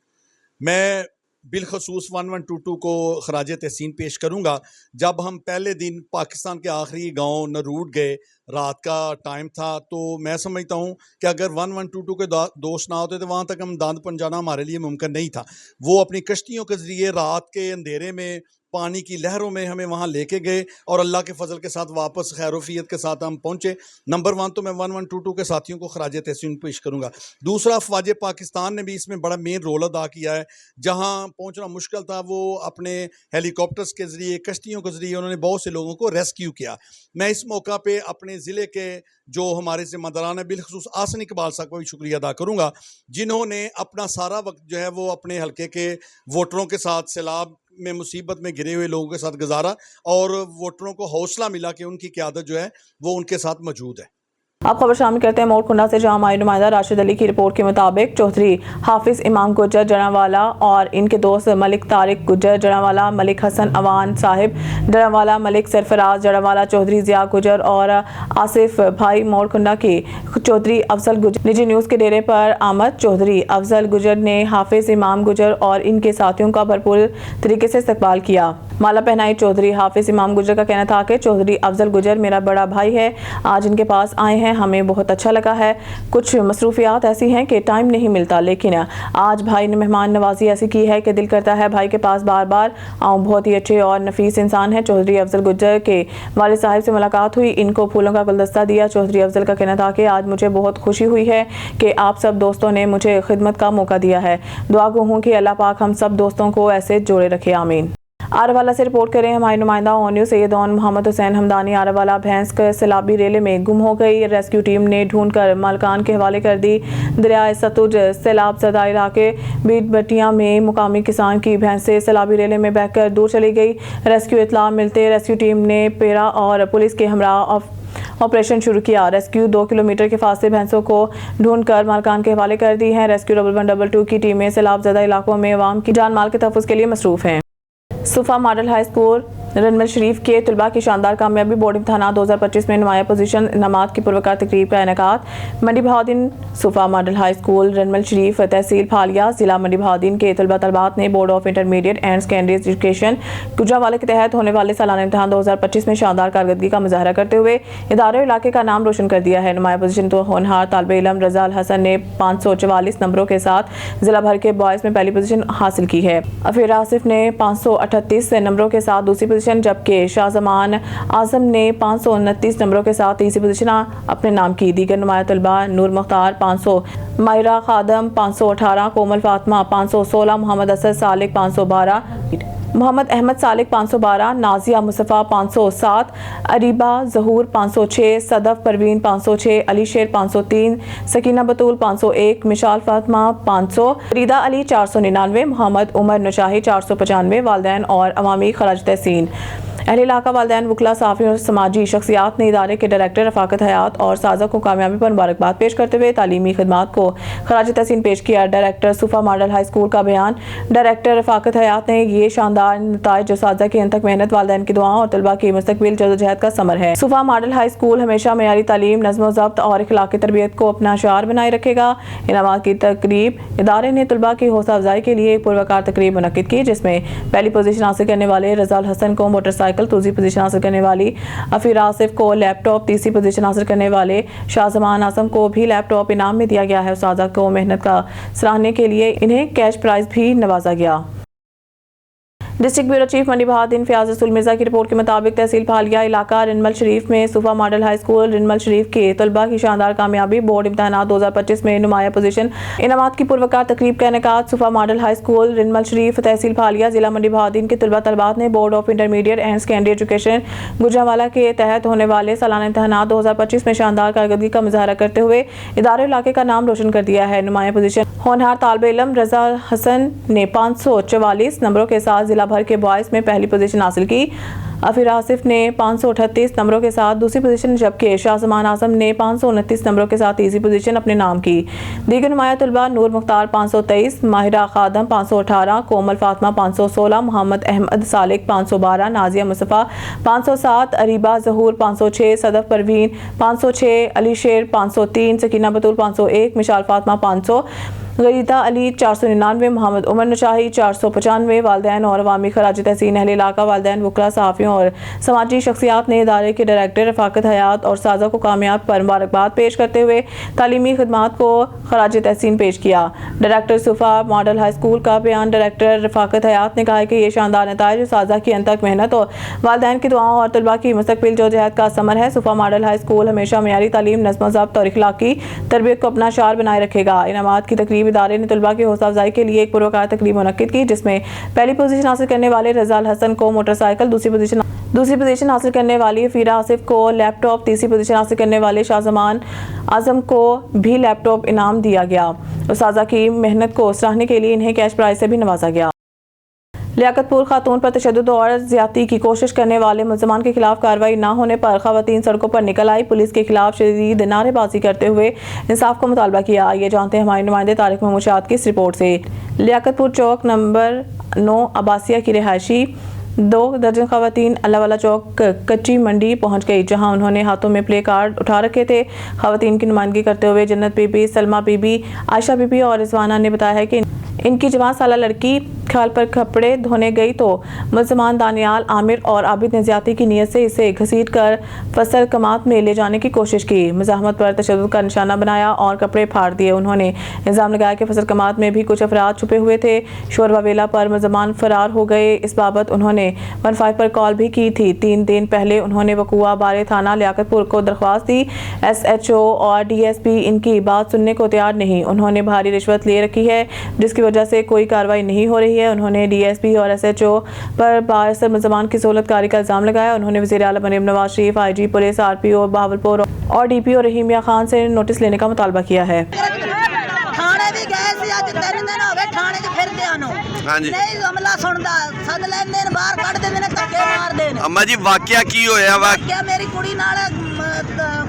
मैं बिलखसूस 1122 को खराज तहसीन पेश करूँगा। जब हम पहले दिन पाकिस्तान के आखिरी गांव नरूड गए, रात का टाइम था, तो मैं समझता हूँ कि अगर 1122 के दोष ना होते तो वहाँ तक हम दांद पहुँचाना हमारे लिए मुमकिन नहीं था। वो अपनी कश्तियों के ज़रिए रात के अंधेरे में पानी की लहरों में हमें वहाँ लेके गए और अल्लाह के फजल के साथ वापस खैरोफियत के साथ हम पहुँचे। नंबर 1 तो मैं 1122 के साथियों को खराज तहसीन पेश करूँगा। दूसरा, अफवाज पाकिस्तान ने भी इसमें बड़ा मेन रोल अदा किया है। जहाँ पहुँचना मुश्किल था, वो अपने हेलीकॉप्टर्स के ज़रिए, कश्तियों के ज़रिए उन्होंने बहुत से लोगों को रेस्क्यू किया। मैं इस मौका पर अपने ज़िले के जो हमारे ज़िम्मेदारान हैं, बिलखसूस आसन इकबाल साहब का भी शुक्रिया अदा करूँगा, जिन्होंने अपना सारा वक्त जो है वो अपने हल्के के वोटरों के साथ, सैलाब में मुसीबत में घिरे हुए लोगों के साथ गुजारा और वोटरों को हौसला मिला कि उनकी क़यादत जो है वो उनके साथ मौजूद है। अब खबर शामिल करते हैं मोरकुंडा से, जहां हमारे नुमाइंदा राशिद अली की रिपोर्ट के मुताबिक चौधरी हाफिज इमाम गुजर जड़ावाला और इनके दोस्त मलिक तारिक गुजर जड़ावाला, मलिक हसन अवान साहिब जड़ावाला, मलिक सरफराज जड़ावाला, चौधरी जिया गुजर और आसिफ भाई मोरकुंडा के चौधरी अफजल गुजर निजी न्यूज़ के डेरे पर आमद। चौधरी अफजल गुजर ने हाफिज इमाम गुजर और इनके साथियों का भरपूर तरीके से इस्तकबाल किया। माला पहनाई। चौधरी हाफिज इमाम गुजर का कहना था कि चौधरी अफजल गुजर मेरा बड़ा भाई है, आज इनके पास आए हैं, हमें बहुत अच्छा लगा है। कुछ मसरूफियात ऐसी हैं कि टाइम नहीं मिलता, लेकिन आज भाई ने मेहमान नवाजी ऐसी की है कि दिल करता है भाई के पास बार बार आऊँ। बहुत ही अच्छे और नफीस इंसान है। चौधरी अफजल गुजर के वालिद साहब से मुलाकात हुई, इनको फूलों का गुलदस्ता दिया। चौधरी अफजल का कहना था कि आज मुझे बहुत खुशी हुई है कि आप सब दोस्तों ने मुझे खिदमत का मौका दिया है। दुआ गो हूँ कि अल्लाह पाक हम सब दोस्तों को ऐसे जोड़े रखे, आमीन। आरावाला से रिपोर्ट करें हमारे नुमाइंदा ऑन न्यूज़ सैयद मोहम्मद हुसैन हमदानी। आरावाला भैंस के सैलाबी रेले में गुम हो गई। रेस्क्यू टीम ने ढूंढकर मालकान के हवाले कर दी। दरियाए सतलुज सैलाब ज़दा इलाके बीट बटिया में मुकामी किसान की भैंसें सैलाबी रेले में बहकर दूर चली गई। रेस्क्यू इतला मिलते रेस्क्यू टीम ने पेरा और पुलिस के हमरा ऑपरेशन शुरू किया। रेस्क्यू 2 किलोमीटर के फासले भैंसों को ढूंढकर मालकान के हवाले कर दी हैं। रेस्क्यू 1122 की टीमें सैलाब ज़दा इलाकों में अवाम की जान माल के तहफ़्फ़ुज़ के लिए मसरूफ़ हैं। सुफा मॉडल हाई स्कूल रनमल शरीफ के तलबा की शानदार कामयाबी। बोर्ड इम्तहानात 2025 में नुमाया पोजीशन इनामात की पुरवकार तकरीब का इनेकाद। मंडी बहाउद्दीन सुफा मॉडल हाई स्कूल रनमल शरीफ तहसील फालिया जिला मंडी बहाउद्दीन के तलबा तलबात ने board of intermediate and secondary education Gujranwala के तहत होने वाले सालाना इम्तहान 2025 में शानदार कारकर्दगी का मुजाहरा करते हुए इदारे इलाके का नाम रोशन कर दिया है। नुमाया पोजीशन तो होनहार तालिब इल्म रज़ा अल हसन ने 544 नंबरों के साथ जिला भर के बॉयज़ में पहली पोजीशन हासिल की है। अफीर आसिफ ने 538 नंबरों के साथ दूसरी पोजीशन, जबकि शाहजमान आजम ने 529 नंबरों के साथ तीसरी पोजीशन अपने नाम की। दीगर नुमाया तलबा नूर मुख्तार 500, माहिरा खादम 518, कोमल फातिमा 516, मोहम्मद असद सालिक 512, मोहम्मद अहमद सालिक 512, नाजिया मुस्तफ़ा 507, अरीबा जहूर 506, सदफ परवीन 506, अली शेर 503, सकीना बतूल 501, मिशाल फातिमा 500, रीदा अली 499, मोहम्मद उमर नशाही 495। वालिदैन और अवामी खराज तहसीन। अहले इलाका, वालिदैन, वकला, साफ़ी और समाजी शख्सियात ने इदारे के डायरेक्टर रफ़ाकत हयात और साज़ा को कामयाबी पर मुबारकबाद पेश करते हुए तालीमी खिदमात को खराज तहसीन पेश किया। डायरेक्टर सुफा मॉडल हाई स्कूल का बयान। डायरेक्टर रफ़ाकत हयात ने ये शानदार नताइज जो साज़ा की अनथक मेहनत, वालिदैन की दुआओं और तलबा की मुस्तक़बिल जदोजहद का समर है। सुफा मॉडल हाई स्कूल हमेशा मेयारी तालीम, नज़्म ज़ब्त और इखलाकी तरबियत को अपना शार बनाए रखेगा। इनामात की तकरीब इदारे ने तलबा की हौसला अफजाई के लिए एक पुरवकार तकरीब मुनक्किद की, जिसमें पहली पोजीशन हासिल करने वाले रज़ा अल हसन को मोटरसाइकिल, दूसरी पोजीशन हासिल करने वाली अफीर आसिफ को लैपटॉप, तीसरी पोजीशन हासिल करने वाले शाहजमान आजम को भी लैपटॉप इनाम में दिया गया है। उस्तादा को मेहनत का सराहने के लिए इन्हें कैश प्राइज भी नवाजा गया। डिस्ट्रिक्ट ब्यूरो चीफ मंडी बहाउद्दीन फयाज रसूल मिर्जा की रिपोर्ट के मुताबिक तहसील फालिया इलाका रिनमल शरीफ में सुफा मॉडल हाई स्कूल रिनमल शरीफ के तलबा की शानदार कामयाबी। बोर्ड इम्तहानात 2025 में नुमाया पोजीशन इनामात की पुरवकार तकरीब का इनेकाद। सुफा मॉडल हाई स्कूल रिनमल शरीफ तहसील फालिया जिला मंडी बहाउद्दीन के तलबा तलबात ने board of intermediate and secondary education Gujranwala के तहत होने वाले सालाना इम्तहानात 2025 में शानदार कारकर्दगी का मुजाहरा करते हुए इदारे इलाके का नाम रोशन कर दिया है। नुमाया पोजीशन होनहार तालिब इल्म रज़ा हसन ने 544 नंबरों के साथ जिला भर के बॉयज़ में पहली पोजीशन हासिल की। अफीर आसिफ ने 538 नंबरों के साथ दूसरी पोजीशन, जबकि शाहजमान आजम ने 529 नंबरों के साथ तीसरी पोजीशन अपने नाम की। दीगर नुमाया तलबा नूर मुख्तार 523, माहिरा खादम 518, कोमल फातिमा 516, मोहम्मद अहमद सालिक 512, नाजिया मुस्तफ़ा 507, अरीबा जहूर 506, सदफ परवीन 506, अली शेर 503, सकीना बतूल 501, मिशाल फातिमा 500, गरीता अली 499, मोहम्मद उमर नशाही 495, वालदैन और अवामी खराज तहसीन अहले इलाका वालदैन वकला सहाफ़ियों और समाजी शख्सियात ने इदारे के डायरेक्टर रफाकत हयात और साजा को कामयाब पर मुबारकबाद पेश करते हुए तालीमी खिदमात को खराज तहसीन पेश किया। डायरेक्टर सुफा मॉडल हाई स्कूल का बयान डायरेक्टर रफाकत हयात ने कहा है कि ये शानदार नताइज साजा की अनथक मेहनत और वालदैन की दुआओं और तलबा की मुस्तकबिल जदोजहद का समर है। सुफा मॉडल हाई स्कूल हमेशा मेयारी तालीम, नज़्म ज़ब्त और इखलाकी तरबियत को अपना शार बनाए रखेगा। इनामात की तकरीब इदारे ने तलबा की हौसला अफजाई के लिए एक पुरवकार तकरीब मुनक्किद की, जिसमें पहली पोजीशन हासिल करने वाले रज़ाल हसन को मोटरसाइकिल, दूसरी पोजीशन हासिल करने वाली फीरा आसिफ को लैपटॉप, तीसरी पोजीशन हासिल करने वाले शाहजमान आजम को भी लैपटॉप इनाम दिया गया। उस्ताज़ा की मेहनत को सराहने के लिए इन्हें कैश प्राइज से भी नवाजा गया। लियाकतपुर खातून पर तशद्दुद और ज्यादती की कोशिश करने वाले मुल्ज़मान के खिलाफ कार्रवाई न होने पर खवातीन सड़कों पर निकल आई, पुलिस के खिलाफ शदीद नारेबाजी करते हुए इंसाफ का मुतालबा किया। आइए जानते हैं हमारे नुमाइंदे तारिक महमूद शाद की इस रिपोर्ट से। लियाकतपुर चौक नंबर 9 अब्बासिया की रिहायशी 2 दर्जन खवातीन अल्लाहवाला चौक कच्ची मंडी पहुंच गई, जहां उन्होंने हाथों में प्ले कार्ड उठा रखे थे। खवातीन की नुमाइंदगी करते हुए जन्नत बीबी, सलमा बीबी, आयशा बीबी और रिजवाना ने बताया है कि इनकी जवान साला लड़की खाल पर कपड़े धोने गई तो मुल्ज़मान दानियाल, आमिर और आबिद ने ज़्यादती की नीयत से इसे घसीट कर फसल कमात में ले जाने की कोशिश की। मुज़ाहमत पर तशद्दुद का निशाना बनाया और कपड़े फाड़ दिए। उन्होंने इल्ज़ाम लगाया कि फसल कमात में भी कुछ अफराद छुपे हुए थे। शोर वेला पर मुल्ज़मान फरार हो गए। इस बाबत उन्होंने 15 पर कॉल भी की थी। 3 दिन पहले उन्होंने वकुआ बारे थाना लियाकतपुर को दरख्वास्त दी। SHO और DSP इनकी बात सुनने को तैयार नहीं। उन्होंने भारी रिश्वत ले रखी है, जिसकी वजह से कोई कार्रवाई नहीं हो रही है। उन्होंने DSP और SHO पर बारसर मुल्ज़मान की सहूलतकारी का इल्ज़ाम लगाया। उन्होंने वज़ीर आला Maryam Nawaz Sharif, IG police, RPO Bahawalpur और DPO रहीमिया खान से नोटिस लेने का मुतालबा किया है। थाने भी गए सी, अज 3 दिन हो गए थाने च फिरदे आनो नहीं हमला सुनदा, सद लैंदे ने बाहर कढ देंदे ने, धक्के मारदे ने। अम्मा जी वाकया की होया? वाकया मेरी कुड़ी नाल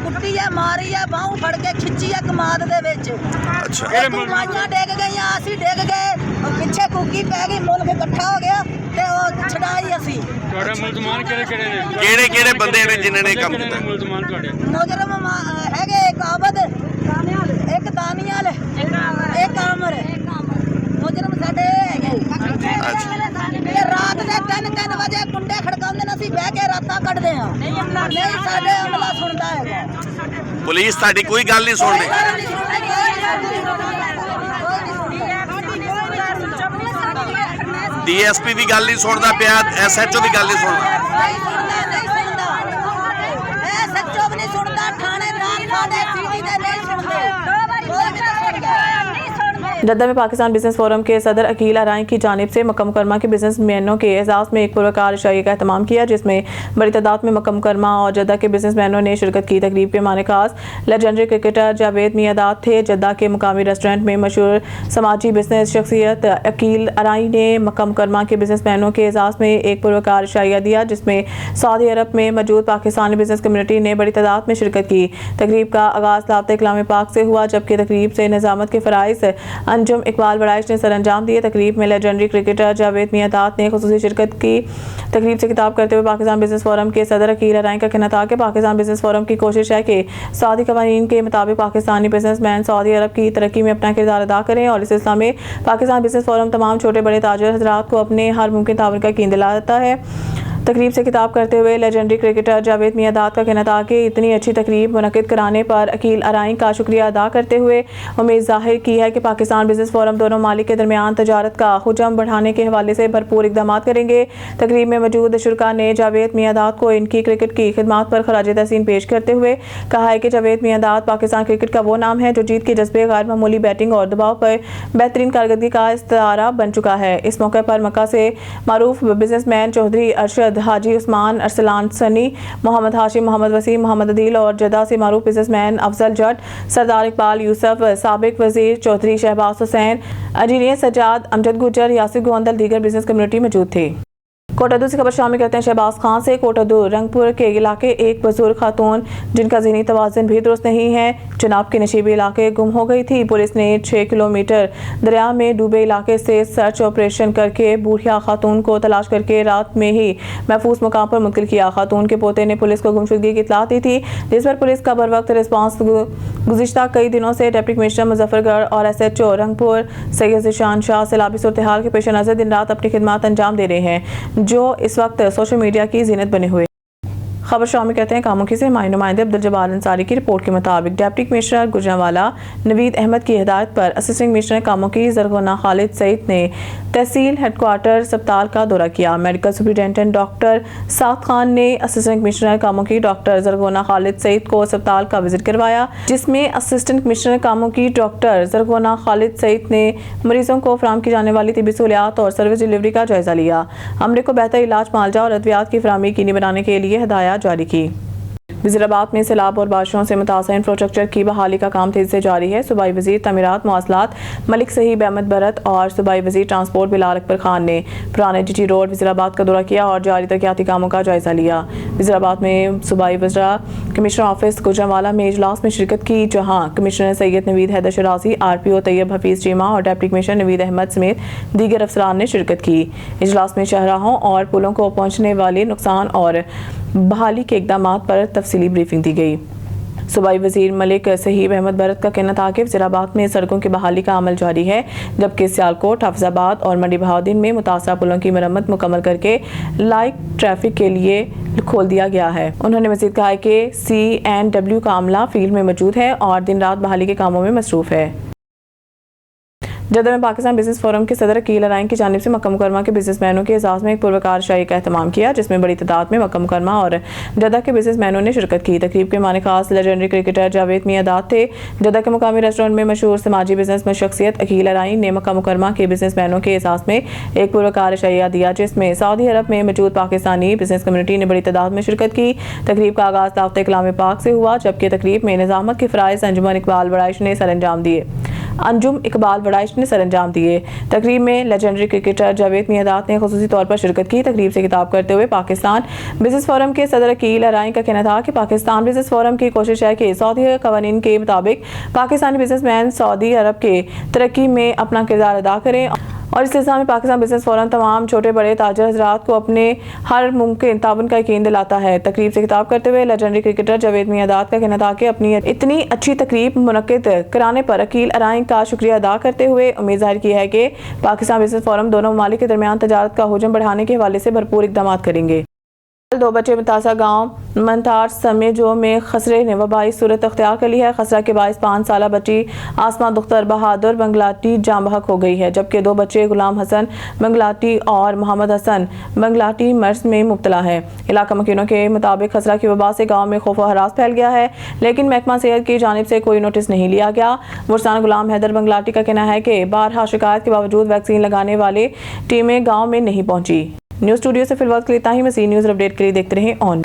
कुट्टी है, मारी है, बाहू फड़ के खिच्ची है कमाद दे विच। अच्छा माइयां डिग गईयां, असीं डिग गए, पिछे कुकी पै गई, मुल्क इकट्ठा हो गया ते ओ छड़ाई असीं। ਤੁਹਾਡੇ ਮੁਲਜ਼ਮਾਨ ਕਿਹੜੇ ਨੇ? ਕਿਹੜੇ ਬੰਦੇ ਨੇ ਜਿਨ੍ਹਾਂ ਨੇ ਕੰਮ ਕੀਤਾ? ਮੁਲਜ਼ਮਾਨ ਤੁਹਾਡੇ ਮੁਜਰਮ ਹੈਗੇ ਇੱਕ ਆਬਦ, ਇੱਕ ਦਾਨੀਆਲ, ਇੱਕ ਆਮਰ। ਮੁਜਰਮ ਸਾਡੇ ਹੈਗੇ। ਇਹ ਰਾਤ ਦੇ 3 ਵਜੇ ਕੁੰਡੇ ਖੜਕਾਉਂਦੇ ਨੇ, ਅਸੀਂ ਬਹਿ ਕੇ ਰਾਤਾਂ ਕੱਢਦੇ ਆ। ਨਹੀਂ ਸਾਡੇ ਅਮਲਾ ਸੁਣਦਾ ਹੈਗਾ। ਪੁਲਿਸ ਤੁਹਾਡੀ ਕੋਈ ਗੱਲ ਨਹੀਂ ਸੁਣਦੀ? DSP ਵੀ ਗੱਲ ਨਹੀਂ ਸੁਣਦਾ ਪਿਆ, SHO ਵੀ ਗੱਲ ਨਹੀਂ ਸੁਣਦਾ। SHO ਵੀ ਨਹੀਂ ਸੁਣਦਾ, ਥਾਣੇਦਾਰ ਸਾਡੇ सीटी ਦੇ ਨਹੀਂ सुनते, कोई भी नहीं सुनता। जद्दा में पाकिस्तान बिजनेस फोरम के सदर अकील अराई की जानिब से मक्का मुकरमा के बिजनेस मैनों के एजाज़ में एक पुरवकार इशाई का एहतमाम किया, जिसमें बड़ी तादाद में मक्का मुकरमा और जद्दा के बिजनेस मैनों ने शिरकत की। तकरीब के माने खास लेजेंडरी क्रिकेटर जावेद मियादाद थे। जद्दा के मुकामी रेस्टोरेंट में मशहूर समाजी बिजनेस शख्सियत अकील अराई ने मक्का मुकरमा के बिजनेस मैनों के एजाज़ में एक पुरवकार इशाइया दिया, जिसमें सऊदी अरब में मौजूद पाकिस्तानी बिजनेस कम्युनिटी ने बड़ी तादाद में शिरकत की। तकरीब का आगाज़ लाफ्ते कलाम पाक से हुआ, जबकि तकरीब से निज़ामत के फ़राइज़ अंजुम इकबाल बड़ाइश ने सर अंजाम दिए। तकरीब में लेजेंडरी क्रिकेटर जावेद मियादाद ने खुसूसी शिरकत की। तकरीब से खिताब करते हुए पाकिस्तान बिजनेस फोरम के सदर अकील अराई का कहना था कि पाकिस्तान बिजनेस फोरम की कोशिश है कि सऊदी कवानीन के मुताबिक पाकिस्तानी बिजनेसमैन सऊदी अरब की तरक्की में अपना किरदार अदा करें, और इस सिलसिले में पाकिस्तान बिजनेस फोरम तमाम छोटे बड़े ताजिर हज़रात को अपने हर मुमकिन ताउन का यकीन दिलाता है। तकरीब से खिताब करते हुए लेजेंडरी क्रिकेटर जावेद मियादाद का कहना था कि इतनी अच्छी तकरीब मुनक्किद कराने पर अकील अराई का शुक्रिया अदा करते हुए उम्मीद जाहिर की है कि पाकिस्तान बिजनेस फोरम दोनों मालिक के दरमियान तजारत का हुजम बढ़ाने के हवाले से भरपूर इकदाम करेंगे। तकरीब में मौजूद शुरका ने जावेद मियादाद को इनकी क्रिकेट की खिदमात पर खराज तहसीन पेश करते हुए कहा है कि जावेद मियादाद पाकिस्तान क्रिकेट का वो नाम है जो जीत के जज्बे, गैर मामूली बैटिंग और दबाव पर बेहतरीन कारकर्दगी का इस्तारा बन चुका है। इस मौके पर मक्का से मारूफ बिजनेसमैन चौधरी अरशद, हाजी उस्मान, अरसलान सनी, मोहम्मद हाशिम, मोहम्मद वसीम, मोहम्मद अदील और जद्दा से मारूफ बिजनेसमैन अफजल जट, सरदार इकबाल यूसुफ, साबिक वजीर चौधरी शहबाज हुसैन, इंजीनियर सज्जाद, अमजद गुजर, यासिर गोंदल, दीगर बिजनेस कम्युनिटी मौजूद थे। कोटादू से खबर शामिल करते हैं शहबाज खान से। कोटादू रंगपुर के इलाके एक बुजुर्ग खातून जिनका ज़हनी तवाज़ुन भी दुरुस्त नहीं है चुनाव के नशीबी इलाके गुम हो गई थी। पुलिस ने 6 किलोमीटर दरिया में डूबे इलाके से सर्च ऑपरेशन करके बूढ़िया खातून को तलाश करके रात में ही महफूज मुकाम पर मुंतकिल किया। खातून के पोते ने पुलिस को गुमशुदगी की इत्तला दी थी, जिस पर पुलिस का बर वक्त रिस्पांस गुज़िश्ता कई दिनों से डिप्टी कमिश्नर मुजफ्फरगढ़ और SHO रंगपुर सैयद ज़ीशान शाह सैलाबी सूरत हाल के पेश नज़र दिन रात अपनी खिदमत अंजाम दे रहे हैं, जो इस वक्त सोशल मीडिया की जीनत बने हुए। खबर शामिल करते हैं कामुकी से। नुमाइंदे अब्दुल जब्बार अंसारी की रिपोर्ट के मुताबिक डिप्टी कमिश्नर गुजरांवाला नवीद अहमद की हिदायत पर असिस्टेंट कमिश्नर कामुकी ज़रगोना खालिद सईद ने तहसील हेडक्वार्टर अस्पताल का दौरा किया। Medical superintendent doctor Saad Khan ने assistant commissioner Kamoke doctor Zargona Khalid Saeed को अस्पताल का विजिट करवाया, जिसमें assistant commissioner Kamoke doctor Zargona Khalid Saeed ने मरीजों को फराहम की जाने वाली तिब्बी सहूलियात और सर्विस डिलीवरी का जायजा लिया। अमले को बेहतर इलाज, मालजा और अद्वियात की फराहमी यकीनी बनाने के लिए हिदायत जारी की। वज़ीराबाद में सैलाब और बारिशों से मुतासर इंफ्रास्ट्रक्चर की बहाली का काम तेजी से जारी है। सूबाई वज़ीर तमीरात मवासलात मलिक सहीब अहमद भरत और सूबाई वज़ीर ट्रांसपोर्ट बिलाल अकबर खान ने पुराने GT रोड वज़ीराबाद का दौरा किया और जारी तरक्याती कामों का जायजा लिया। वज़ीराबाद में सूबाई वज़रा कमिश्नर ऑफिस गुजरांवाला में इजलास में शिरकत की, जहाँ कमिश्नर सैयद नवीद हैदर शराजी, RPO तैयब हफीज़ चीमा और डिप्टी कमिश्नर नवीद अहमद समेत दीगर अफसरान ने शिरकत की। इजलास में शाहराहों और पुलों को पहुँचने वाले नुकसान और बहाली के इक़दाम पर तफसीली ब्रीफिंग दी गई। सूबाई वज़ीर मलिक सहीब अहमद भरत का कहना था कि वज़ीराबाद में सड़कों की बहाली का अमल जारी है, जबकि सियालकोट, हाफिज़ाबाद और मंडी बहाउद्दीन में मुतासरा पुलों की मरम्मत मुकम्मल करके लाइट ट्रैफिक के लिए खोल दिया गया है। उन्होंने मज़ीद कहा कि CNW का अमला फील्ड में मौजूद है और दिन रात बहाली के कामों में मसरूफ़ है। जद्दा में पाकिस्तान बिजनेस फोरम के सदर अकील अराइन की जानिब से मक्का मुकरमा के बिजनेसमैनों के एजाज़ में एक पुरवकार शाही का एहतमाम किया, जिसमें बड़ी तादाद में मक्का मुकरमा और जद्दा के बिजनेसमैनों ने शिरकत की। तकरीब के माने खास लेजेंडरी क्रिकेटर जावेद मियादाद थे। जद्दा के मुकामी रेस्टोरेंट में मशहूर समाजी बिजनेस में शख्सियत अकील अराइन ने मक्का मुकरमा के बिजनेसमैनों के एजाज़ में एक पुरवकार शाही दिया, जिसमें सऊदी अरब में मौजूद पाकिस्तानी बिजनेस कम्युनिटी ने बड़ी तादाद में शिरकत की। तकरीब का आगाज़ दावत कलाम पाक से हुआ, जबकि तकरीब में निज़ामत के फ़राइज़ अंजुम इकबाल वड़ाइश ने सर अंजाम दिए। तकरीब में लेजेंडरी क्रिकेटर जावेद मियादाद ने खुसूसी तौर पर शिरकत की। तकरीब से खिताब करते हुए पाकिस्तान बिजनेस फोरम के सदर अकील अराइन का कहना था कि पाकिस्तान बिजनेस फोरम की कोशिश है कि सऊदी कवानीन के मुताबिक पाकिस्तानी बिजनेसमैन सऊदी अरब के तरक्की में अपना किरदार अदा करें और इस सिलसिले में पाकिस्तान बिजनेस फोरम तमाम छोटे बड़े ताजर हज़रात को अपने हर मुमकिन ताउन का यकीन दिलाता है। तकरीब से खिताब करते हुए लेजेंडरी क्रिकेटर जावेद मियादाद का कहना था कि अपनी इतनी अच्छी तकरीब मुनक्किद कराने पर अकील अराइन का शुक्रिया अदा करते हुए उम्मीद जाहिर की है कि पाकिस्तान बिजनेस फोरम दोनों ममालिक के दरमियान तजारत का हजम बढ़ाने के हवाले से भरपूर इक़दाम करेंगे। 2 बच्चे मुतासा गाँव मंतार समेजो में खसरे ने वबाई सूरत अख्तियार कर ली है। खसरा के बायस 5 साला बच्ची आसमा दुख्तर बहादुर बंगलाटी जाँ बहक हो गई है, जबकि 2 बच्चे गुलाम हसन बंगलाटी और मोहम्मद हसन बंगलाटी मर्ज में मुब्तला है। इलाका मकीनों के मुताबिक खसरा की वबा से गाँव में खौफ व हरास फैल गया है, लेकिन महकमा सेहत की जानिब से कोई नोटिस नहीं लिया गया। मुर्सान गुलाम हैदर बंगलाटी का कहना है कि बारहा शिकायत के बावजूद वैक्सीन लगाने वाले टीमें गाँव में नहीं पहुँची। न्यूज़ स्टूडियो से फिलहाल के लिए इतना ही। मज़ीद न्यूज़ अपडेट के लिए देखते रहें ऑन।